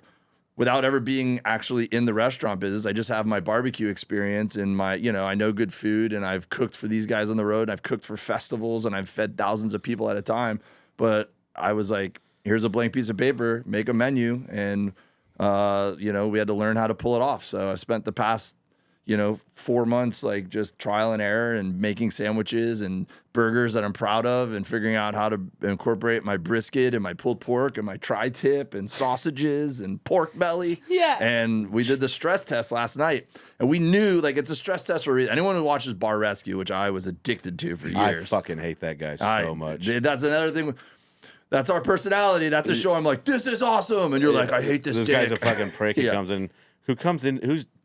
without ever being actually in the restaurant business, I just have my barbecue experience and my, I know good food, and I've cooked for these guys on the road, and I've cooked for festivals, and I've fed thousands of people at a time. But I was like, here's a blank piece of paper, make a menu. And, we had to learn how to pull it off. So I spent the past, 4 months, like just trial and error and making sandwiches and burgers that I'm proud of and figuring out how to incorporate my brisket and my pulled pork and my tri-tip and sausages and pork belly. Yeah. And we did the stress test last night. And we knew, like, it's a stress test for anyone who watches Bar Rescue, which I was addicted to for years. I fucking hate that guy so much. That's another thing. That's our personality. That's a show. I'm like, this is awesome, and you're like, I hate this. This dick. guy's a fucking prick. He comes in,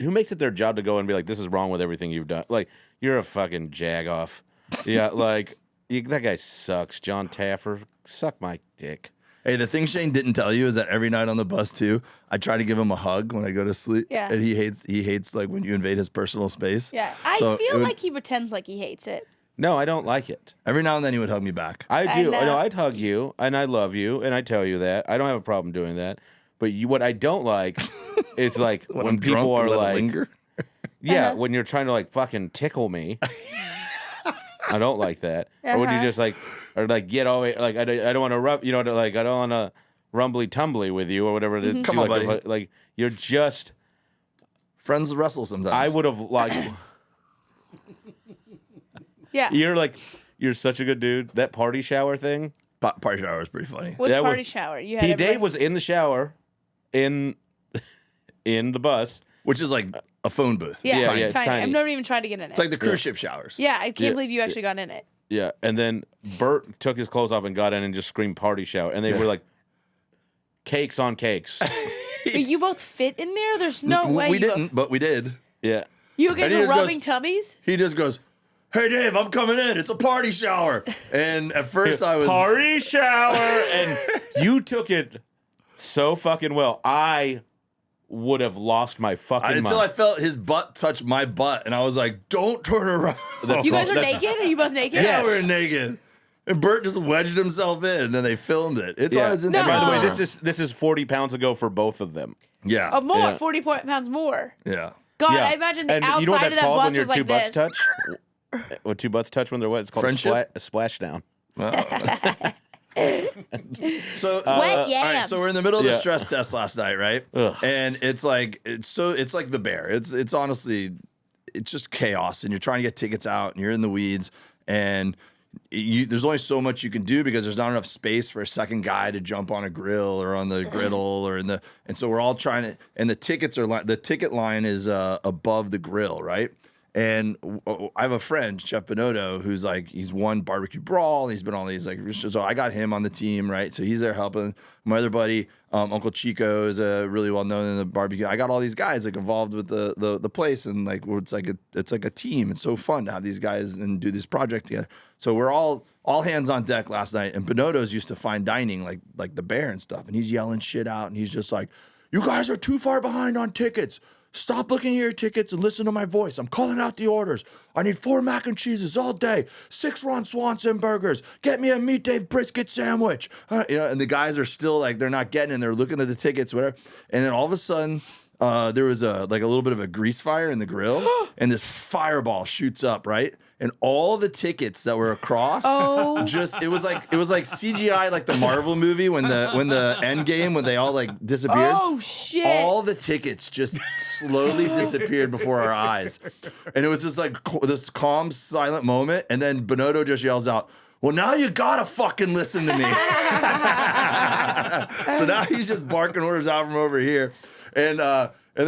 who makes it their job to go and be like, this is wrong with everything you've done. Like, you're a fucking jagoff. Yeah, like that guy sucks. John Taffer, suck my dick. Hey, the thing Shane didn't tell you is that every night on the bus too, I try to give him a hug when I go to sleep. Yeah. And he hates like when you invade his personal space. Yeah. I feel like he pretends like he hates it. No, I don't like it. Every now and then he would hug me back. I do. know. No, I'd hug you, and I love you, and I tell you that. I don't have a problem doing that. But what I don't like is like when I'm drunk people and are let it like, linger. yeah, when you're trying to like fucking tickle me. I don't like that. Or when you just like, or like get all like I don't want to rub, like I don't want to rumbly tumbly with you or whatever it is. Come on, like, buddy. Like you're just Friends wrestle sometimes. I would have like. Yeah. You're such a good dude. That party shower thing. Party shower is pretty funny. What's That party was- shower? You had Dave was in the shower, in the bus. Which is like a phone booth. Yeah, Yeah, it's it's tiny. tiny. I've never even tried to get in it. It's like the cruise ship showers. yeah, I can't Yeah. believe you actually got in it. Yeah, and then Bert took his clothes off and got in and just screamed party shower, and they were like cakes on cakes. But you both fit in there? There's no way We you both- didn't, but we did. Yeah. You guys And he were just rubbing goes- tummies? He just goes, "Hey Dave, I'm coming in. It's a party shower." And at first I was Party shower. And you took it so fucking well. I would have lost my fucking until I mind. felt his butt touch my butt, and I was like, "Don't turn around." That's You guys are that's- naked? Are you both naked? Yeah, Yes. we're naked. And Bert just wedged himself in, and then they filmed it. It's Yeah. on his And Instagram. by the way, No. this is 40 pounds ago for both of them. Yeah. Oh, more. Yeah. 40 pounds more. Yeah. God, Yeah. I imagine the and outside you know what of that's that called bus when your was like two butts this. touch? When two butts touch when they're wet, it's called Friendship? a splashdown. So, Wet all right, yams. so we're in the middle of the Yeah. stress test last night, right? Ugh. And it's like the bear. It's honestly it's just chaos, and you're trying to get tickets out, and you're in the weeds, and there's only so much you can do because there's not enough space for a second guy to jump on a grill or on the griddle or and so we're all trying to, and the ticket line is above the grill, right? And I have a friend, Chef Bonotto, who's like, he's won Barbecue Brawl. He's been on these, like, so I got him on the team, right? So he's there helping. My other buddy, Uncle Chico, is really well known in the barbecue. I got all these guys like involved with the place, and like it's like a team. It's so fun to have these guys and do this project together. So we're all hands on deck last night. And Bonotto's used to fine dining, like the bear and stuff, and he's yelling shit out, and he's just like, "You guys are too far behind on tickets. Stop looking at your tickets and listen to my voice. I'm calling out the orders. I need 4 mac and cheeses all day, 6 Ron Swanson burgers. Get me a Meat Dave brisket sandwich." And the guys are still like, they're not getting in. They're looking at the tickets, whatever. And then all of a sudden, there was a little bit of a grease fire in the grill, and this fireball shoots up, right? And all the tickets that were across, it was like CGI, like the Marvel movie when the end game, when they all like disappeared. Oh, shit. All the tickets just slowly disappeared before our eyes. And it was just like this calm, silent moment. And then Bonotto just yells out, "Well, now you gotta fucking listen to me." So now he's just barking orders out from over here. And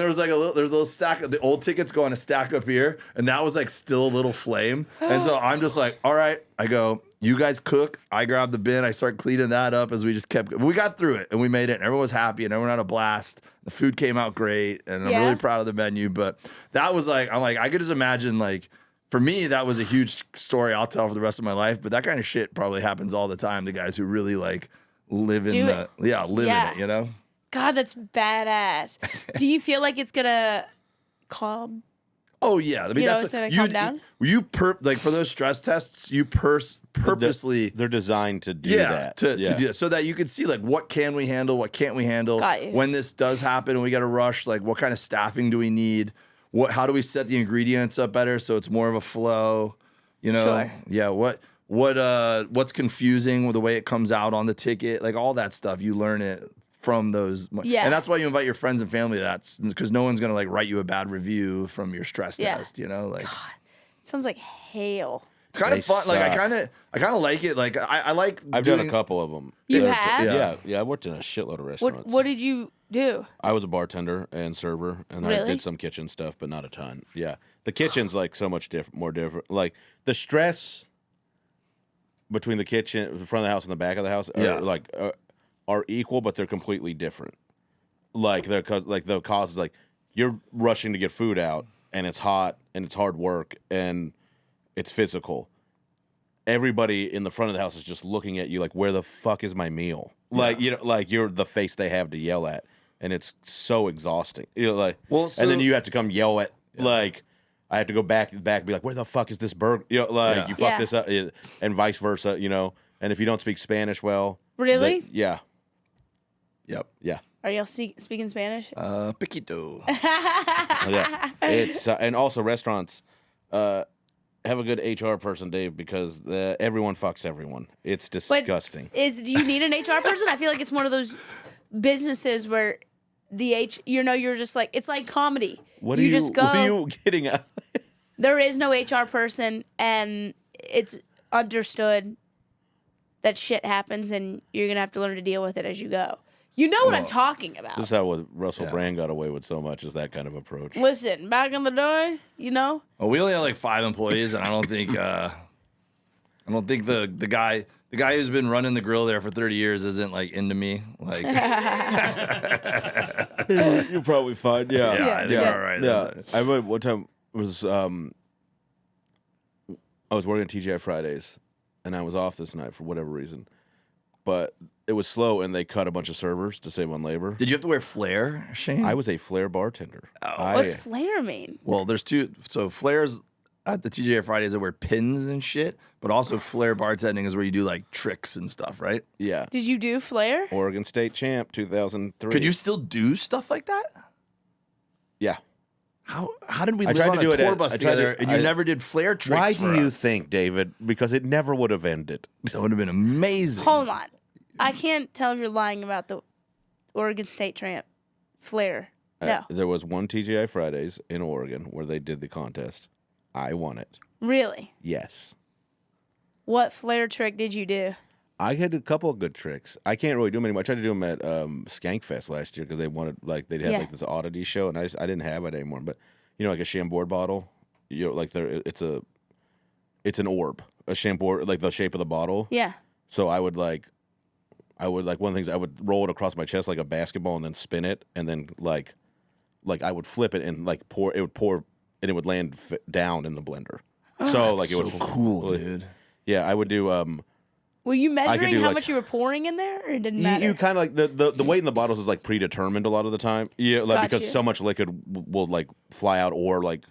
there was like a little stack of the old tickets go on a stack up here, and that was like still a little flame. And so I'm just like, all right, I go, "You guys cook." I grabbed the bin, I start cleaning that up as we just we got through it, and we made it, and everyone was happy, and everyone had a blast. The food came out great, and I'm really proud of the menu. But that was like, I could just imagine, like, for me, that was a huge story I'll tell for the rest of my life. But that kind of shit probably happens all the time. The guys who really like live in in it, you know? God, that's badass. Do you feel like it's gonna calm? Oh yeah, I mean, You know, that's it's gonna what, calm down? like for those stress tests, you purposely They're designed to do that. to do that, so that you can see like what can we handle, what can't we handle. Got you. When this does happen and we got to rush, like what kind of staffing do we need? How do we set the ingredients up better so it's more of a flow? You know, Sure. Yeah. What's confusing with the way it comes out on the ticket, like all that stuff. You learn it from those. Yeah. And that's why you invite your friends and family. That's because no one's gonna like write you a bad review from your stress test. You know, like Sounds like hell. it's kind of fun. Like I kind of like it. Like I like. I've done a couple of them. You have? Yeah. I worked in a shitload of restaurants. What did you do? I was a bartender and server, and I Really? did some kitchen stuff, but not a ton. Yeah, the kitchen's like so much more different. Like the stress between the kitchen, the front of the house, and the back of the house, are equal, but they're completely different. Like the cause is like you're rushing to get food out, and it's hot, and it's hard work, and it's physical. Everybody in the front of the house is just looking at you like, where the fuck is my meal? Like, you know, like you're the face they have to yell at. And it's so exhausting. You know, like, and then you have to come yell at, like, I have to go back and be like, where the fuck is this burger? You know, like, you fuck this up, and vice versa, you know. And if you don't speak Spanish well. Really? Yeah. Yep. Yeah. Are y'all speaking Spanish? Piquito. Yeah. It's, and also restaurants, have a good HR person, Dave, because everyone fucks everyone. It's disgusting. Do you need an HR person? I feel like it's one of those businesses where you're just like, it's like comedy. What What are you getting at? There is no HR person, and it's understood that shit happens, and you're gonna have to learn to deal with it as you go. You know what I'm talking about. This is how Russell Brand got away with so much, is that kind of approach. Listen, back in the day, you know. Well, we only have like 5 employees, and I don't think the guy who's been running the grill there for 30 years isn't like into me. Like, You're probably fine. Yeah. Yeah, I think we're all right. Yeah. I remember one time was I was working at TGI Fridays, and I was off this night for whatever reason, but it was slow, and they cut a bunch of servers to save on labor. Did you have to wear flair, Shane? I was a flair bartender. What's flair mean? Well, there's two. So flares at the TGI Fridays that wear pins and shit, but also flair bartending is where you do like tricks and stuff, right? Yeah. Did you do flair? Oregon State champ, 2003. Could you still do stuff like that? Yeah. How did we I live tried on to do a it tour at- bus I tried to- together and you I- never did flair tricks? Why for do you us? think, David? Because it never would have ended. That would have been amazing. Hold on. I can't tell if you're lying about the Oregon State Tramp flair. No. There was one TGI Fridays in Oregon where they did the contest. I won it. Really? Yes. What flair trick did you do? I had a couple of good tricks. I can't really do them anymore. I tried to do them at Skankfest last year because they wanted they'd have like this oddity show, and I didn't have it anymore. But like a Chambord bottle, like it's an orb, a Chambord, like the shape of the bottle. Yeah. So I would one of the things I would roll it across my chest like a basketball and then spin it, and then like I would flip it and pour and it would land down in the blender. So like it would cool, dude. Yeah, I would do. Were you measuring do, how like- much you were pouring in there, or it didn't matter? You kind of like the weight in the bottles is like predetermined a lot of the time. Yeah, like because Gotcha. so much liquid will like fly out or like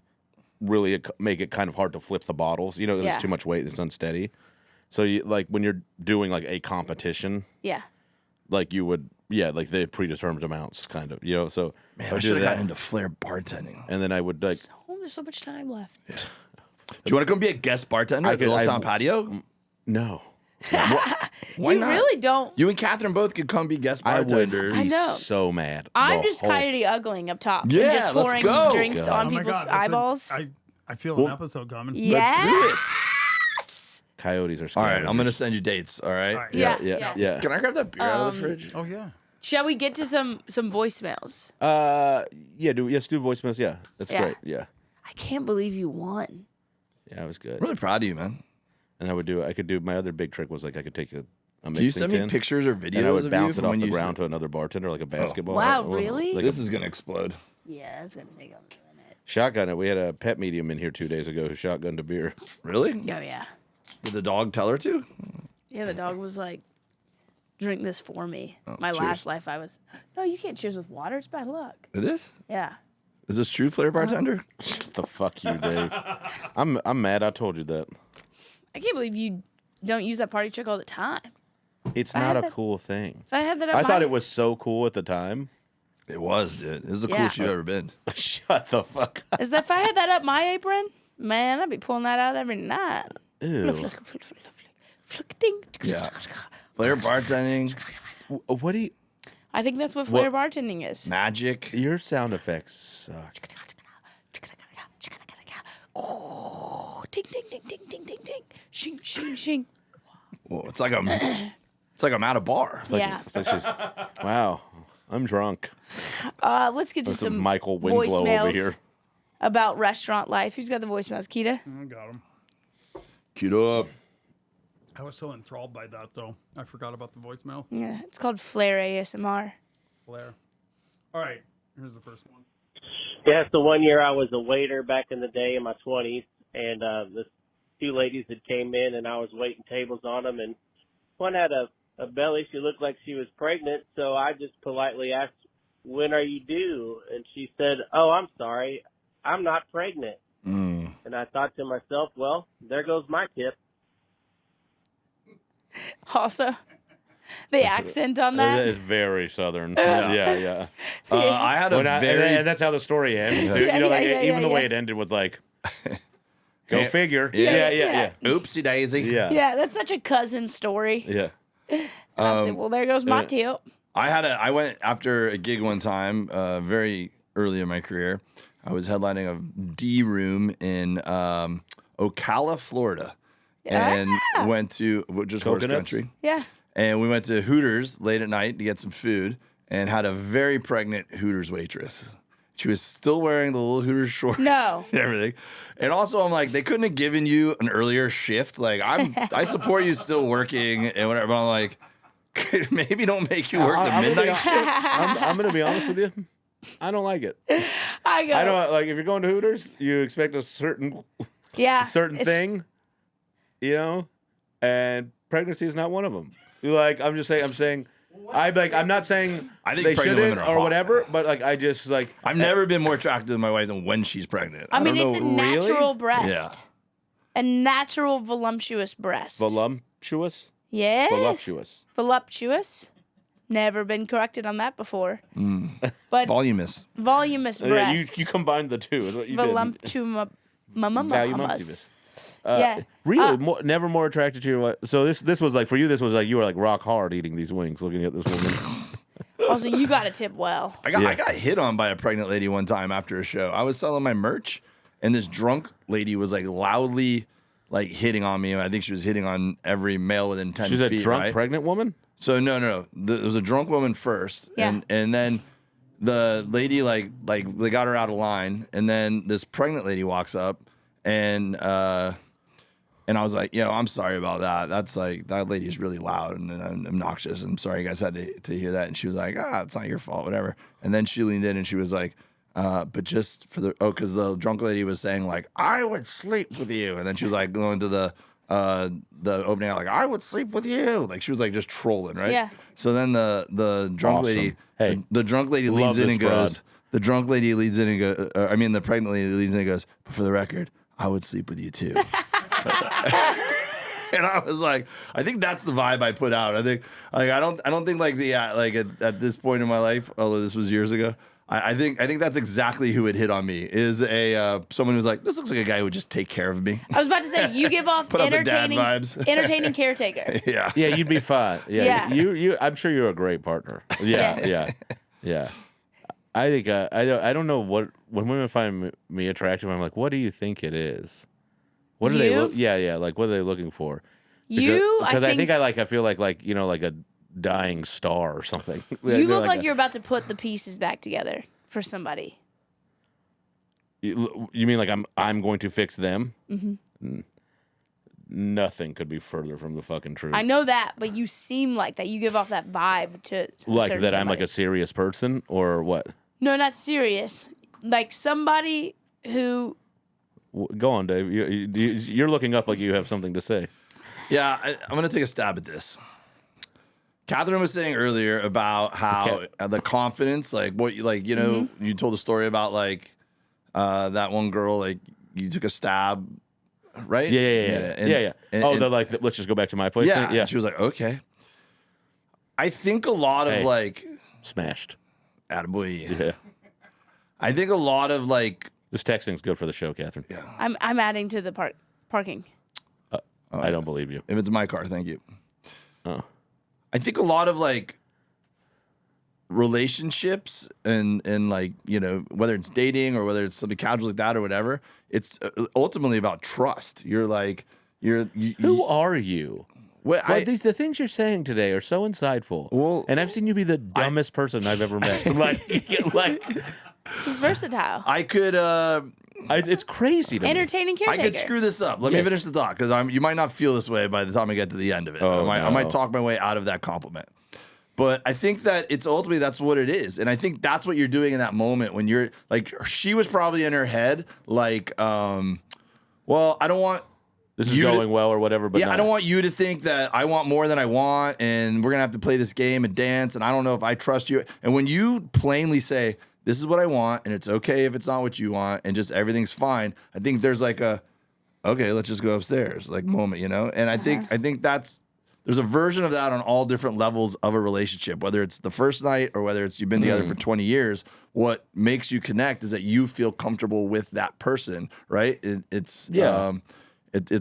really make it kind of hard to flip the bottles. Yeah. There's too much weight; it's unsteady. So you like when you're doing like a competition, Yeah. like you would like the predetermined amounts, kind of. So Man, I would should do have that, gotten into flair bartending. and then I would like Oh, there's so much time left. Do you want to come be a guest bartender at the Old Town Patio? no. Why You not? really don't. You and Catherine both could come be guest I would bartenders. I be know. so mad. I'm the just whole- coyote ugling up top. Yeah, and just let's pouring go. drinks God. on Oh my people's God, that's eyeballs. I feel an episode coming. Yes. Let's do it. Coyotes are All scary. right, I'm gonna send you dates. All right. All right. Yeah. Can I grab that beer out of the fridge? Oh yeah. Shall we get to some voicemails? Let's do voicemails. Yeah, that's Yeah. great. Yeah, I can't believe you won. yeah, it was good. I'm really proud of you, man. And I could do my other big trick was like I could take a Can you send me tin, pictures or videos and I would of bounce you it from off when the you ground to another bartender like a basketball. Wow, really? Like This is gonna explode. Yeah, that's gonna take a minute. shotgun it. We had a pet medium in here 2 days ago who shotgunned a beer. Really? Oh yeah. Did the dog tell her to? Yeah, the dog was like, drink this for me. My cheers. last life I was, no, you can't cheers with water. It's bad luck. It is. Yeah. Is this true, flair bartender? The fuck you, Dave. I'm mad. I told you that. I can't believe you don't use that party trick all the time. It's I not had a that- cool thing. If I had that up I my, thought it was so cool at the time. It was, dude. This is the Yeah. coolest you've ever been. Shut the fuck up. Is that if I had that up my apron, man, I'd be pulling that out every night. Ew. Ding. Yeah. Flair bartending, What do you? I think that's what flair bartending is. magic. Your sound effects suck. Ding, ding, ding, ding, ding, ding, ding. Shing, shing, shing. Well, it's like I'm at a bar. Yeah. It's like she's, wow, I'm drunk. Let's get to That's some Michael Winslow voicemails over here. about restaurant life. Who's got the voicemails? Keida? I got him. Cute up. I was so enthralled by that though. I forgot about the voicemail. Yeah, it's called Flair ASMR. Flair. All right. Here's the first one. Yeah, so one year I was a waiter back in the day in my 20s, and this two ladies that came in, and I was waiting tables on them, and one had a belly. She looked like she was pregnant, so I just politely asked, when are you due? And she said, oh, I'm sorry, I'm not pregnant. And I thought to myself, well, there goes my tip. Also, the accent on That that. is very southern. Yeah. I had a very. And that's how the story ends. Too. Yeah, yeah, Even the way yeah. it ended was like, go Yeah. figure. Yeah. Yeah. Oopsie daisy. Yeah, that's such a cousin story. Yeah. I said, well, there goes my tip. I went after a gig one time, very early in my career. I was headlining a D room in Ocala, Florida, and went to just horse Coconuts? country. Yeah. And we went to Hooters late at night to get some food, and had a very pregnant Hooters waitress. She was still wearing the little Hooters shorts. No. And everything. And also, I'm like, they couldn't have given you an earlier shift. Like, I support you still working and whatever, but I'm like, maybe don't make you work the midnight shift. I'm going to be honest with you. I don't like it. I go. I don't like if you're going to Hooters, you expect a certain thing, you know, and pregnancy is not one of them. Like I'm saying. I'm not saying I think they pregnant shouldn't women are or hot. whatever, but like I just like I've never been more attracted to my wife than when she's pregnant. I mean, don't it's a know. natural breast. Yeah. A natural voluptuous breast. voluptuous. Yes. Voluptuous. Voluptuous. Never been corrected on that before. But Voluminous. voluminous Yeah, breast. you combined the two. Is what you did. Voluptuous. Yeah. Really, never more attracted to your wife. So this was like for you. This was like you were like rock hard eating these wings, looking at this woman. Also, you got to tip well. I got hit on by a pregnant lady one time after a show. I was selling my merch, and this drunk lady was like loudly like hitting on me. I think she was hitting on every male within 10 She's feet. a drunk right? pregnant woman. So no. There was a drunk woman first, and then the lady like they got her out of line, and then this pregnant lady walks up, and I was like, yo, I'm sorry about that. That's like that lady is really loud and obnoxious. I'm sorry you guys had to hear that. And she was like, it's not your fault, whatever. And then she leaned in and she was like, but just for because the drunk lady was saying like, I would sleep with you, and then she was like going to the opening out like, I would sleep with you. Like she was like just trolling, right? Yeah. So then the drunk lady, the drunk lady leads in and goes, the drunk lady leads in and goes, the pregnant lady leads in and goes, but for the record, I would sleep with you too. And I was like, I think that's the vibe I put out. I think like I don't think like at this point in my life, although this was years ago, I think that's exactly who would hit on me is someone who's like, this looks like a guy who would just take care of me. I was about to say you give off Put up the dad vibes. entertaining caretaker. Yeah, you'd be fine. Yeah, you. I'm sure you're a great partner. Yeah. I think I don't know what when women find me attractive. I'm like, what do you think it is? What are they? Like what are they looking for? Because I think I feel like you know like a dying star or something. You look like you're about to put the pieces back together for somebody. You mean like I'm going to fix them? Mm-hmm. Nothing could be further from the fucking truth. I know that, but you seem like that. You give off that vibe to like that. somebody. I'm like a serious person or what? No, not serious. Like somebody who. Go on, Dave. You're looking up like you have something to say. Yeah, I'm gonna take a stab at this. Katherine was saying earlier about how the confidence, like what you like, you know, you told a story about like that one girl, like you took a stab, right? Yeah. Let's just go back to my place. Yeah, thing? Yeah. And she was like, okay. I think a lot of like smashed. Attaboy. Yeah. I think a lot of like this texting's good for the show, Katherine. Yeah. I'm adding to the parking. I don't believe you. If it's my car, thank you. Oh. I think a lot of like relationships and like, you know, whether it's dating or whether it's something casual like that or whatever, it's ultimately about trust. You're like, who are you? Well, the things you're saying today are so insightful. Well, and I've seen you be the dumbest person I've ever met. He's versatile. I could. It's crazy to entertaining me. caretaker. I could screw this up. Let me finish the thought because you might not feel this way by the time I get to the end of it. I might talk my way out of that compliment. But I think that it's ultimately that's what it is, and I think that's what you're doing in that moment when you're like she was probably in her head like, well, I don't want. This is going well or whatever, but I don't want you to think that I want more than I want, and we're gonna have to play this game and dance, and I don't know if I trust you. And when you plainly say, this is what I want, and it's okay if it's not what you want, and just everything's fine, I think there's like okay, let's just go upstairs, like moment, you know? And I think there's a version of that on all different levels of a relationship, whether it's the first night or whether it's you've been together for 20 years. What makes you connect is that you feel comfortable with that person, right? It's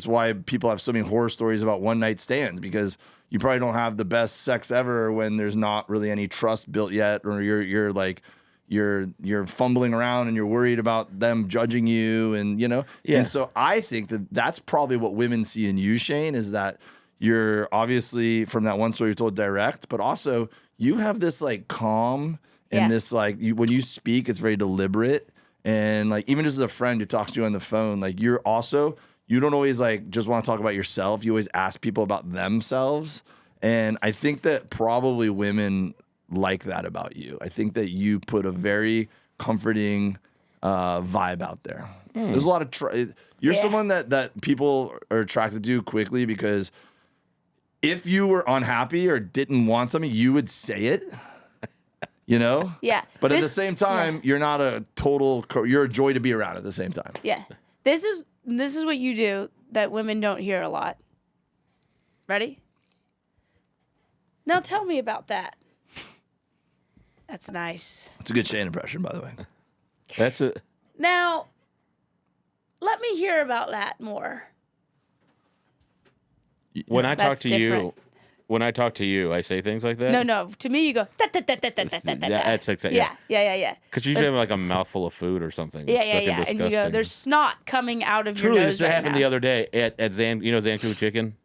why people have so many horror stories about one night stands, because you probably don't have the best sex ever when there's not really any trust built yet, or you're like you're fumbling around and you're worried about them judging you, and you know. Yeah. And so I think that's probably what women see in you, Shane, is that you're obviously from that one story you told direct, but also you have this like calm and this like when you speak, it's very deliberate, and like even just as a friend who talks to you on the phone, like you're also. You don't always like just want to talk about yourself. You always ask people about themselves. And I think that probably women like that about you. I think that you put a very comforting vibe out there. There's a lot of you're someone that people are attracted to quickly because if you were unhappy or didn't want something, you would say it. You know? Yeah. But at the same time, you're not a total. You're a joy to be around at the same time. Yeah. This is what you do that women don't hear a lot. Ready? Now tell me about that. That's nice. It's a good Shane impression, by the way. That's it. Now, let me hear about that more. When I talk That's to different. you, I say things like that. No. To me, you go. That's exactly. Yeah. Because you usually have like a mouthful of food or something. Yeah. Stuck in And you go. disgusting. There's snot coming out of Truly, your this nose right happened now. the other day at Zan. You know Zanku Chicken.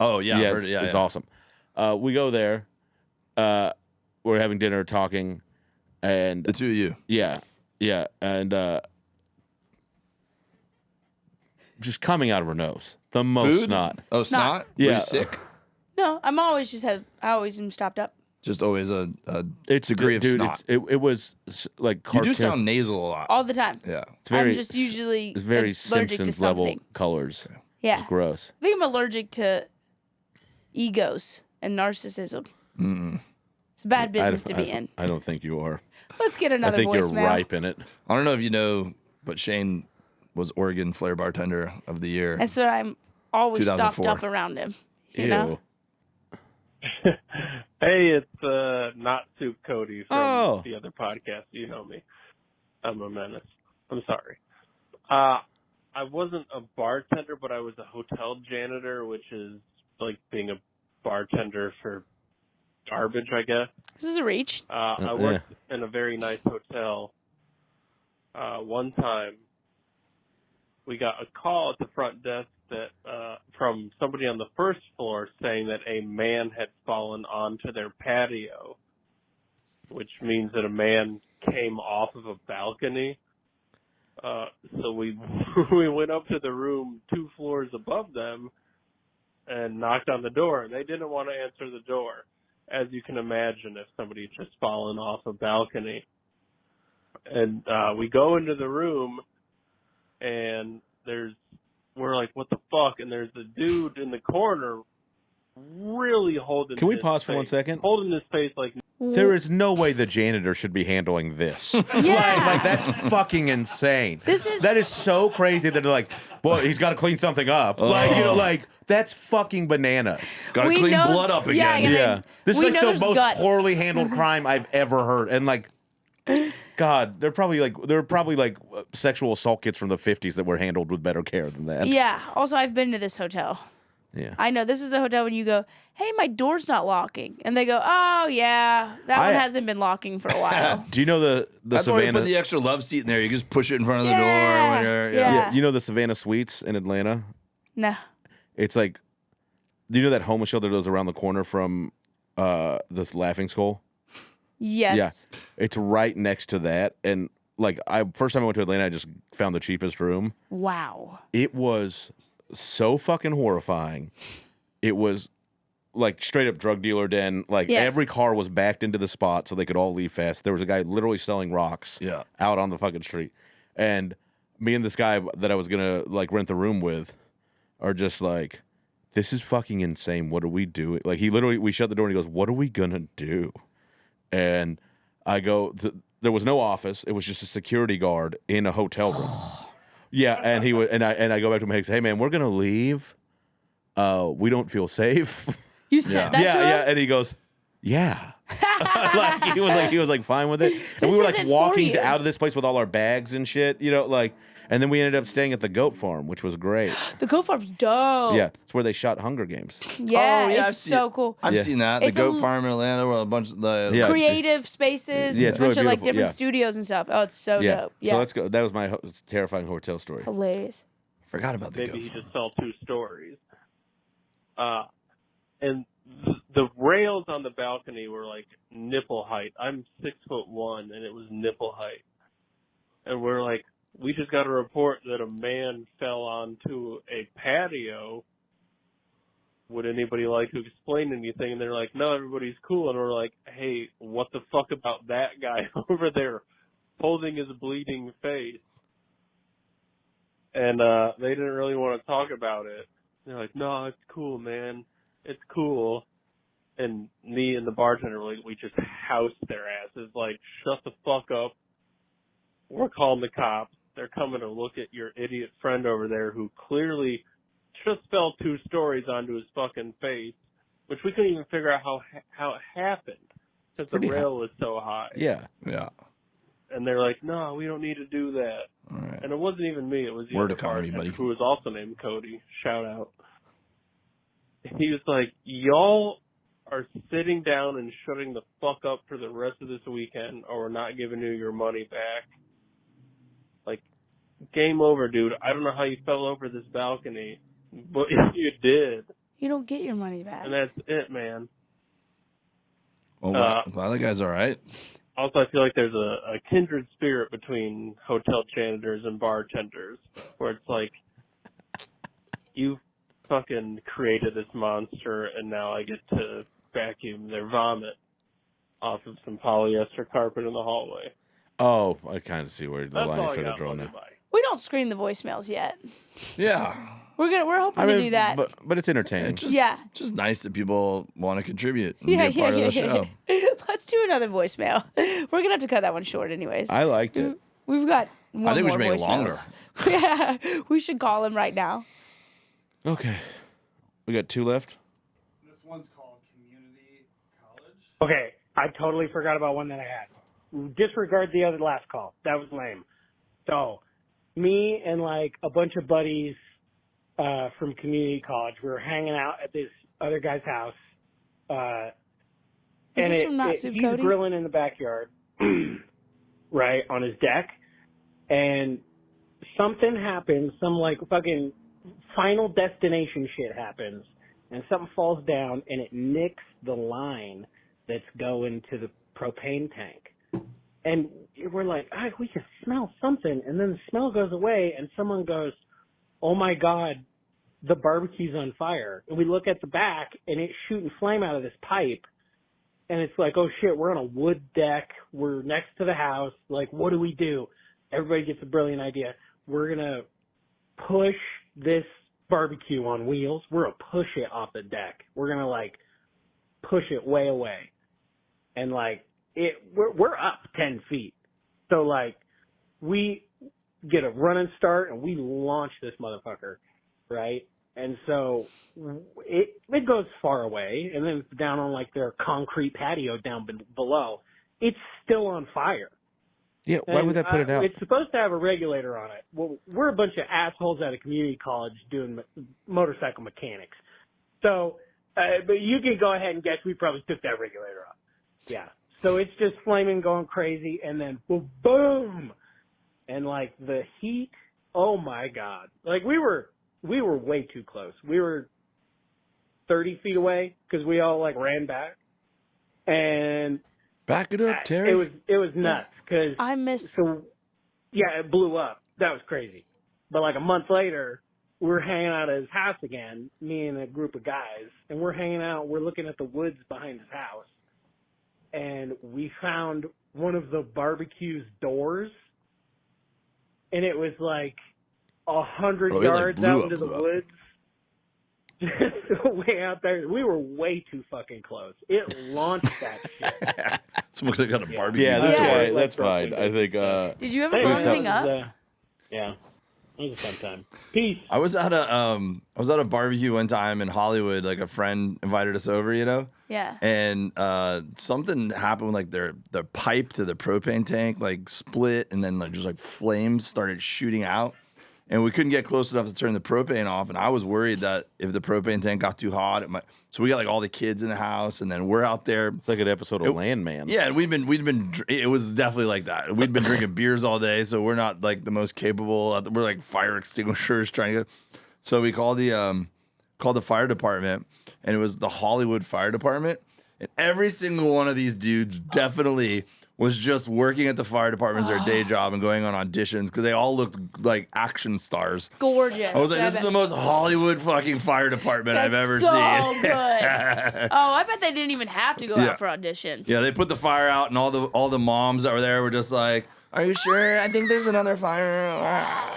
Oh yeah, yeah, I've heard it. it's awesome. We go there. We're having dinner, talking, and the two of you. Yeah, and just coming out of her nose, the most Food? snot. Oh, snot? Yeah. Were you sick? No, I always am stopped up. Just always a It's degree of snot. It was like You cartoon. do sound nasal a lot. All the time. Yeah. It's very. I'm just usually it's very allergic to Simpsons level something. colors. Yeah. It's gross. I think I'm allergic to egos and narcissism. It's a bad business to be in. I don't think you are. Let's get another I think voicemail. you're ripe in it. I don't know if you know, but Shane was Oregon Flair Bartender of the Year. That's what I'm always stocked 2004. up around him. You Ew. know? Hey, it's Not Soup Cody from the other podcast. You know me. I'm a menace. I'm sorry. I wasn't a bartender, but I was a hotel janitor, which is like being a bartender for garbage, I guess. This is a reach. I worked in a very nice hotel. One time, we got a call at the front desk that from somebody on the first floor saying that a man had fallen onto their patio, which means that a man came off of a balcony. So we went up to the room 2 floors above them and knocked on the door. They didn't want to answer the door, as you can imagine if somebody had just fallen off a balcony. And we go into the room, and we're like, what the fuck? And there's a dude in the corner really holding Can we his pause for 1 face, second? holding his face like... There is no way the janitor should be handling this. Yeah. like that's fucking insane. That is so crazy that they're like, well, he's got to clean something up. Like, you know, like that's fucking bananas. Got to clean blood up again. Yeah. This is we like know the there's most guts. poorly handled crime I've ever heard. And like, God, there were probably like sexual assault kits from the 50s that were handled with better care than that. Yeah. Also, I've been to this hotel. Yeah. I know. This is a hotel when you go, hey, my door's not locking. And they go, oh, yeah, that one hasn't been locking for a while. Do you know the That's why you Savannah? put the extra love seat in there. You just push it in front of the door. Yeah, When you're, yeah. You know the Savannah Suites in Atlanta? No. It's like, do you know that homeless shelter that was around the corner from this Laughing Skull? Yes. Yeah, it's right next to that. And like, first time I went to Atlanta, I just found the cheapest room. Wow. It was so fucking horrifying. It was like straight up drug dealer den. Like every car was backed into the spot so they could all leave fast. There was a guy literally selling rocks out on the fucking street. And me and this guy that I was gonna like rent the room with are just like, this is fucking insane. What are we doing? Like we shut the door and he goes, what are we gonna do? And I go, there was no office. It was just a security guard in a hotel room. Yeah, and he was, and I go back to him and say, hey man, we're gonna leave. We don't feel safe. You said that to him? Yeah, and he goes, yeah. Like he was like fine with it. And we were like isn't for walking you. out of this place with all our bags and shit, you know, like, and then we ended up staying at the goat farm, which was great. The Goat Farm's dope. Yeah, it's where they shot Hunger Games. Yeah, I've it's seen- so cool. I've seen that. The It's goat a- farm in Atlanta where a bunch of the Yeah. Creative spaces, Yeah, a it's bunch really of like beautiful, different yeah. studios and stuff. Oh, it's so Yeah. dope. Yeah. So let's go. That was my terrifying hotel story. Hilarious. Forgot about the Maybe goat he farm. just saw 2 stories. And the rails on the balcony were like nipple height. I'm 6'1", and it was nipple height. And we're like, we just got a report that a man fell onto a patio would anybody like to explain anything? And they're like, no, everybody's cool. And we're like, hey, what the fuck about that guy over there holding his bleeding face? And they didn't really want to talk about it. They're like, no, it's cool, man. It's cool. And me and the bartender, like, we just housed their asses. Like, shut the fuck up. We're calling the cops. They're coming to look at your idiot friend over there who clearly just fell 2 stories onto his fucking face, which we couldn't even figure out how it happened because the rail was so high. Yeah. And they're like, no, we don't need to do that. All right. And it wasn't even me. It was the Word other economy, bartender buddy. who was also named Cody. Shout out. He was like, y'all are sitting down and shutting the fuck up for the rest of this weekend or we're not giving you your money back. Like, game over, dude. I don't know how you fell over this balcony, but you did. You don't get your money back. And that's it, man. Well, glad that guy's all right. Also, I feel like there's a kindred spirit between hotel janitors and bartenders, where it's like, you fucking created this monster, and now I get to vacuum their vomit off of some polyester carpet in the hallway. Oh, I kind of see where the That's line all is I trying to got, draw buddy, now. bye. We don't screen the voicemails yet. Yeah. We're hoping to do that. But it's entertaining. It's just nice that people want to contribute and be a part of the show. Let's do another voicemail. We're gonna have to cut that one short, anyways. I liked it. We've got one I think we more should make it longer. voicemails. Yeah, we should call him right now. Okay. We got 2 left. This one's called Community College. Okay, I totally forgot about one that I had. Disregard the other last call. That was lame. So, me and like a bunch of buddies from community college, we were hanging out at this other guy's house. Is and this from Not Soup he's Cody? grilling in the backyard, right, on his deck. And something happens, some like fucking Final Destination shit happens. And something falls down and it nicks the line that's going to the propane tank. And we're like, we can smell something. And then the smell goes away and someone goes, oh my God, the barbecue's on fire. And we look at the back and it's shooting flame out of this pipe. And it's like, oh shit, we're on a wood deck. We're next to the house. Like, what do we do? Everybody gets a brilliant idea. We're going to push this barbecue on wheels. We're going to push it off the deck. We're going to like push it way away. And like, we're up 10 feet. So like, we get a running start and we launch this motherfucker, right? And so it goes far away and then it's down on like their concrete patio down below. It's still on fire. Yeah, why would that put it out? It's supposed to have a regulator on it. Well, we're a bunch of assholes at a community college doing motorcycle mechanics. So, but you can go ahead and guess we probably took that regulator off. Yeah. So it's just flaming, going crazy, and then boom, and like the heat. Oh my God! Like we were way too close. We were 30 feet away because we all like ran back, and back it up, Terry. It was nuts because I miss. So yeah, it blew up. That was crazy. But like a month later, we're hanging out at his house again, me and a group of guys, and we're hanging out. We're looking at the woods behind his house. And we found one of the barbecue's doors, and it was like 100 yards out into the woods. Just way out there. We were way too fucking close. It launched that shit. Someone could have got a barbecue. Yeah, that's fine. I think. Did you ever blow anything up? Yeah. It was a fun time. Peace. I was at a barbecue one time in Hollywood. Like a friend invited us over, you know. Yeah. And something happened with like their pipe to the propane tank like split, and then like just like flames started shooting out, and we couldn't get close enough to turn the propane off. And I was worried that if the propane tank got too hot, it might. So we got like all the kids in the house, and then we're out there. It's like an episode of Landman. Yeah, and we'd been. It was definitely like that. We'd been drinking beers all day, so we're not like the most capable. We're like fire extinguishers trying to. So we called the fire department, and it was the Hollywood Fire Department, and every single one of these dudes definitely was just working at the fire department as their day job and going on auditions because they all looked like action stars. Gorgeous. I was like, this is the most Hollywood fucking fire department I've ever so seen. Good. I bet they didn't even have to go out for auditions. Yeah, they put the fire out, and all the moms that were there were just like, "Are you sure? I think there's another fire."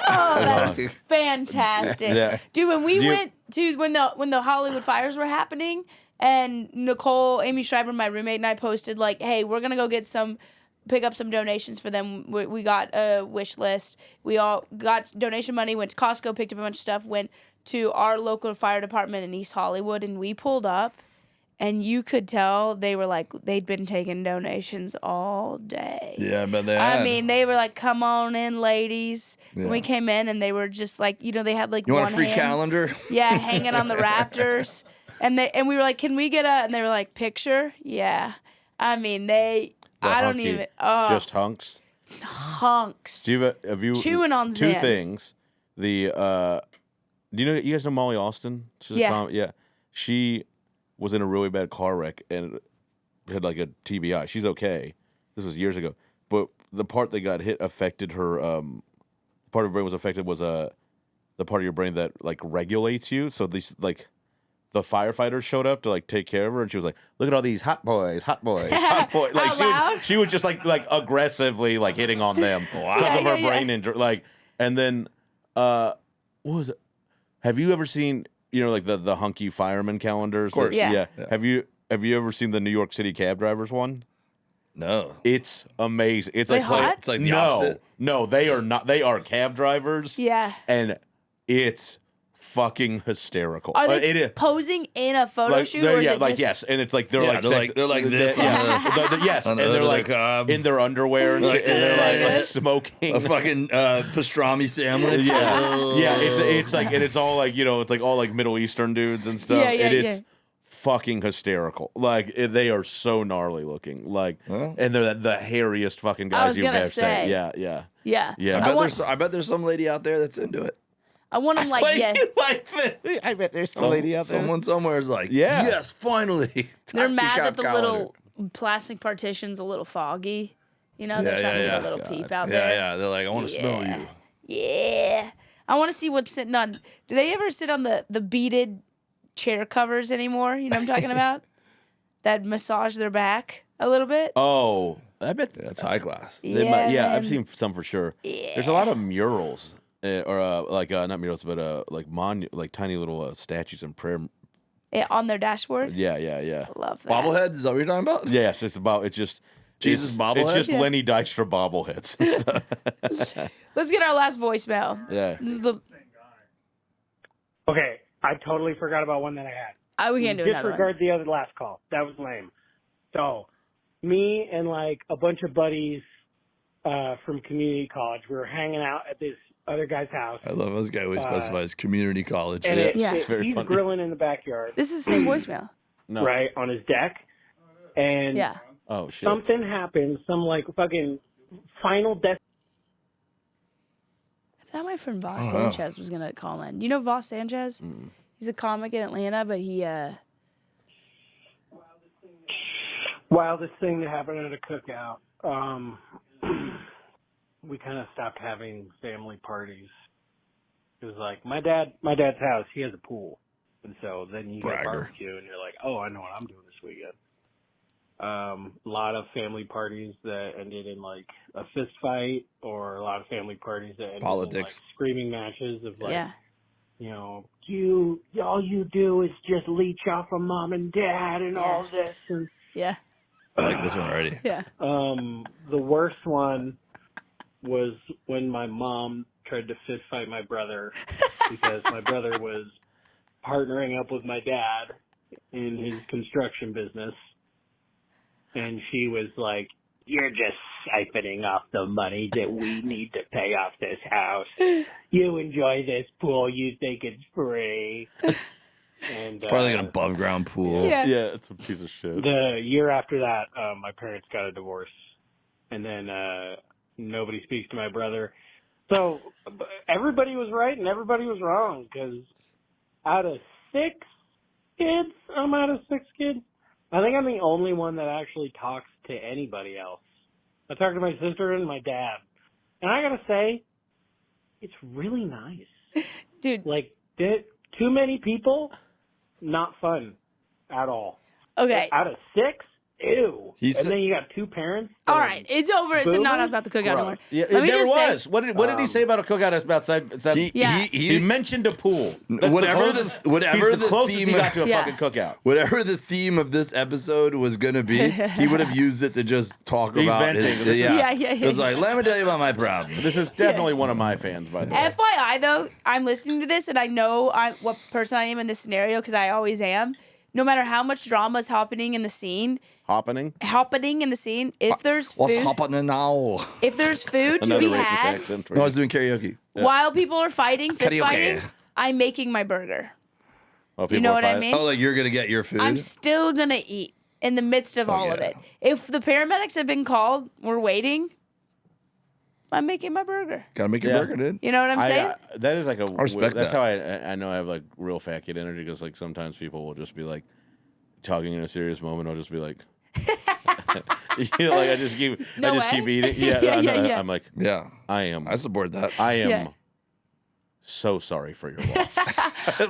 Oh, that's fantastic, dude. When we went to when the Hollywood fires were happening, and Amy Schreiber, my roommate, and I posted like, "Hey, we're gonna go pick up some donations for them." We got a wish list. We all got donation money. Went to Costco, picked up a bunch of stuff. Went to our local fire department in East Hollywood, and we pulled up. And you could tell they were like, they'd been taking donations all day. Yeah, I bet they had. I mean, they were like, come on in, ladies. Yeah. When we came in, and they were just like, they had like you one want a free calendar? Yeah, hanging on the Raptors. And we were like, can we get and they were like, picture? Yeah. I mean, just hunks. Hunks. Do have you chewing on two Zen. Things? Do you guys know Molly Austin? She's yeah. She was in a really bad car wreck and had like a TBI. She's okay. This was years ago. But the part that got hit affected her. Part of her brain was affected was the part of your brain that like regulates you. So these like the firefighters showed up to like take care of her, and she was like, "Look at all these hot boys, hot boys, hot boys." Like she was just like aggressively like hitting on them because of her brain injury. Like, and then what was it? Have you ever seen? Like the hunky fireman calendars. Of course, yeah. Have you ever seen the New York City cab drivers one? No. It's amazing. It's like hot? It's like the opposite. No, they are not. They are cab drivers. Yeah. And it's fucking hysterical. Are they posing in a photo shoot? Or is it just... yes, and it's like they're they're like this. Yes, and they're like in their underwear and shit, and they're like smoking a fucking pastrami sandwich. Yeah, it's like, and it's all like it's like all like Middle Eastern dudes and stuff, and it's fucking hysterical. Like they are so gnarly looking, like, and they're the hairiest fucking guys you've ever seen. Yeah. I bet there's some lady out there that's into it. I want them like, I bet there's some lady out there. Someone somewhere is like, yes, finally. They're mad that the little plastic partition's a little foggy. They're trying to get a little peep out there. Yeah. They're like, I want to smell you. Yeah. I want to see what's sitting on. Do they ever sit on the beaded chair covers anymore? You know what I'm talking about? That massage their back a little bit? Oh, I bet that's high class. I've seen some for sure. Yeah. There's a lot of murals. Or not murals, but like tiny little statues and prayer on their dashboard. Yeah. I love that. Bobbleheads? Is that what you're talking about? Yeah, it's just Jesus bobbleheads. It's just Lenny Dykstra bobbleheads. Let's get our last voicemail. Yeah. This is the. Okay, I totally forgot about one that I had. We can't do another one. Disregard the other last call. That was lame. So, me and like a bunch of buddies from community college, we were hanging out at this other guy's house. I love this guy always specifies community college. And it's very he's funny. grilling in the backyard. This is the same voicemail. No. Right, on his deck. And oh, shit. something happened, some like fucking final death. I thought my friend Voss Sanchez was going to call in. Do you know Voss Sanchez? He's a comic in Atlanta, but he... Wildest thing that happened at a cookout. We kind of stopped having family parties. It was like my dad's house, he has a pool. And so then you get barbecue and you're like, oh, I know what I'm doing this weekend. A lot of family parties that ended in like a fist fight, or a lot of family parties that ended in like screaming matches of like, all you do is just leech off of mom and dad and all this. And I like this one already. Yeah. The worst one was when my mom tried to fist fight my brother because my brother was partnering up with my dad in his construction business. And she was like, you're just siphoning off the money that we need to pay off this house. You enjoy this pool. You think it's free. And probably like an above ground pool. Yeah, it's a piece of shit. The year after that, my parents got a divorce. And then nobody speaks to my brother. So everybody was right and everybody was wrong, because out of 6 kids, I think I'm the only one that actually talks to anybody else. I talked to my sister and my dad. And I gotta say, it's really nice. Dude. Like, too many people, not fun at all. Okay. Out of 6, ew. He's- and then you got 2 parents. All right, it's over. It's not boomers? about the cookout Gross. anymore. Yeah, Let me there just say- was. What did he say about a cookout? He mentioned a pool. That's whatever he's the closest theme he got to a fucking cookout. Whatever the theme of this episode was gonna be, he would have used it to just talk He's about venting. his, Yeah. It's like, let me tell you about my problems. This is definitely one of my fans, by the way. FYI, though, I'm listening to this and I know what person I am in this scenario because I always am. No matter how much drama is happening in the scene, if there's food, What's happening now? if there's food to be had, No, I was doing karaoke. while people are fighting, fist Karaoke. fighting, I'm making my burger. Oh, You know what I mean? Oh, like you're gonna get your food. I'm still gonna eat in the midst of all of it. If the paramedics have been called, we're waiting. I'm making my burger. Gotta make your burger, dude. You know what I'm saying? That is like a. I respect that's that. how I know I have like real fat kid energy because like sometimes people will just be like talking in a serious moment. I'll just be like, you know, like I just keep eating. Yeah. I'm like, yeah, I support that. I am so sorry for your loss.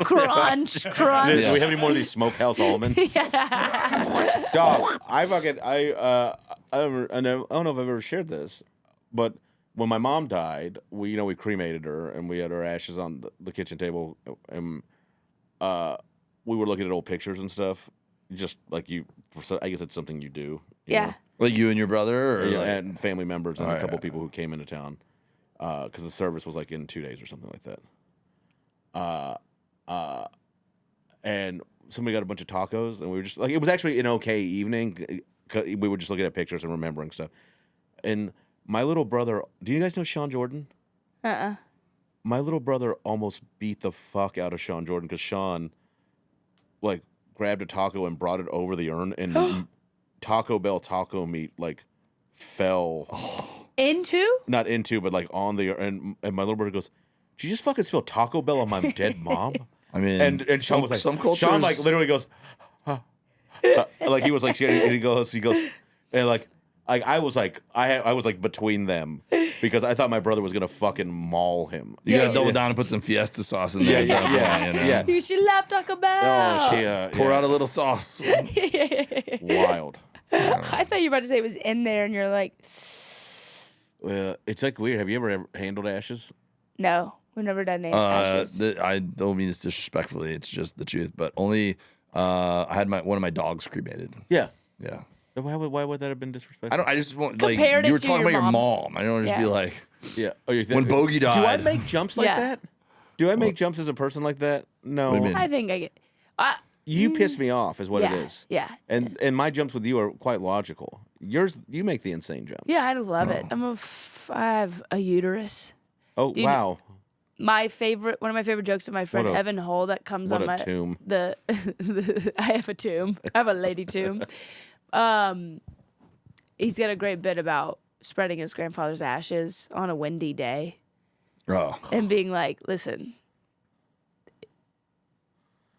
Crunch. Do we have any more of these smokehouse almonds? Dog, I don't know if I've ever shared this, but when my mom died, we cremated her and we had her ashes on the kitchen table, and we were looking at old pictures and stuff. Just like I guess it's something you do. You know? Like you and your brother, or and family members and a couple people who came into town because the service was like in 2 days or something like that. And somebody got a bunch of tacos, and we were just like, it was actually an okay evening. We were just looking at pictures and remembering stuff. And my little brother, do you guys know Sean Jordan? My little brother almost beat the fuck out of Sean Jordan because Sean, like, grabbed a taco and brought it over the urn, and Taco Bell taco meat like fell not into, but like on the urn. And my little brother goes, "Did you just fucking spill Taco Bell on my dead mom?" I mean, and Sean was like, some cultures... Sean like literally goes, like he was like, and he goes, and like I was like between them because I thought my brother was gonna fucking maul him. You gotta double down and put some Fiesta sauce in there. Yeah. You should love Taco Bell. Oh, pour out a little sauce. Wild. I thought you were about to say it was in there, and you're like, it's like weird. Have you ever handled ashes? no, we've never done ashes. I don't mean this disrespectfully. It's just the truth. But only I had one of my dogs cremated. Yeah. Yeah. Why would that have been disrespectful? I just want like Compared you it were to talking your about your mom. mom. I don't want to just be like, yeah. When Bogey died. Do I make jumps like Yeah. that? Do I make jumps as a person like that? No. What do you mean? I think I get. You piss me off, is what yeah, it is. Yeah. And my jumps with you are quite logical. Yours, you make the insane jump. Yeah, I love it. I have a uterus. Oh Dude, wow. One of my favorite jokes of my friend What a- Evan Hull that comes what on a my tomb. I have a tomb. I have a lady tomb. He's got a great bit about spreading his grandfather's ashes on a windy day and being like, listen,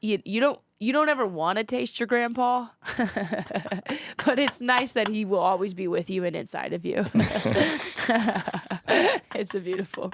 you don't ever want to taste your grandpa, but it's nice that he will always be with you and inside of you. It's a beautiful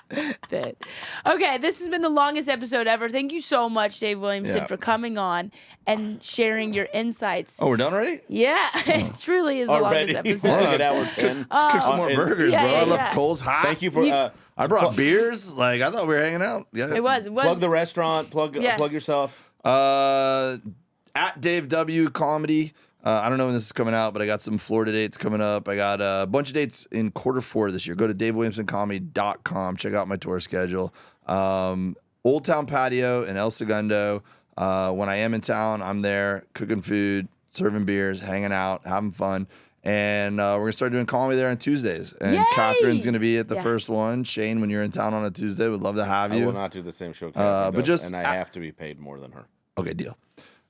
bit. Okay, this has been the longest episode ever. Thank you so much, Dave Williamson, for coming on and sharing your insights. Oh, we're done already? Yeah, it truly is the Already? longest episode. Look at that, we're 10. Let's cook some more burgers, yeah, bro. yeah, I left yeah. Cole's hot. Thank you for. I brought beers. Like I thought we were hanging out. Yeah. It was. Plug the restaurant. Plug yourself. At Dave W Comedy. I don't know when this is coming out, but I got some Florida dates coming up. I got a bunch of dates in Q4 this year. Go to DaveWilliamsonComedy.com. Check out my tour schedule. Old Town Patio in El Segundo. When I am in town, I'm there cooking food, serving beers, hanging out, having fun. And we're going to start doing comedy there on Tuesdays. And Yay! Catherine's going to be at the first one. Shane, when you're in town on a Tuesday, would love to have you. I will not do the same show, Catherine but does, just and I have to be paid more than her. Okay, deal.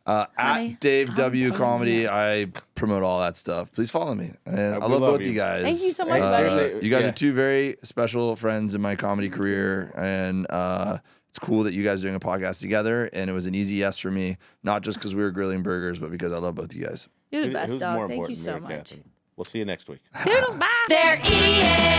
Honey, at Dave W I'm Comedy, I promote all that stuff. Please follow me. And I we love love both you. you guys. Thank you so much, buddy. Seriously, You guys yeah. are two very special friends in my comedy career, and it's cool that you guys are doing a podcast together. And it was an easy yes for me, not just because we were grilling burgers, but because I love both you guys. You're the best, Who's dog. more Thank you important, so me or much. Catherine? We'll see you next week. Toodles, bye. They're idiots.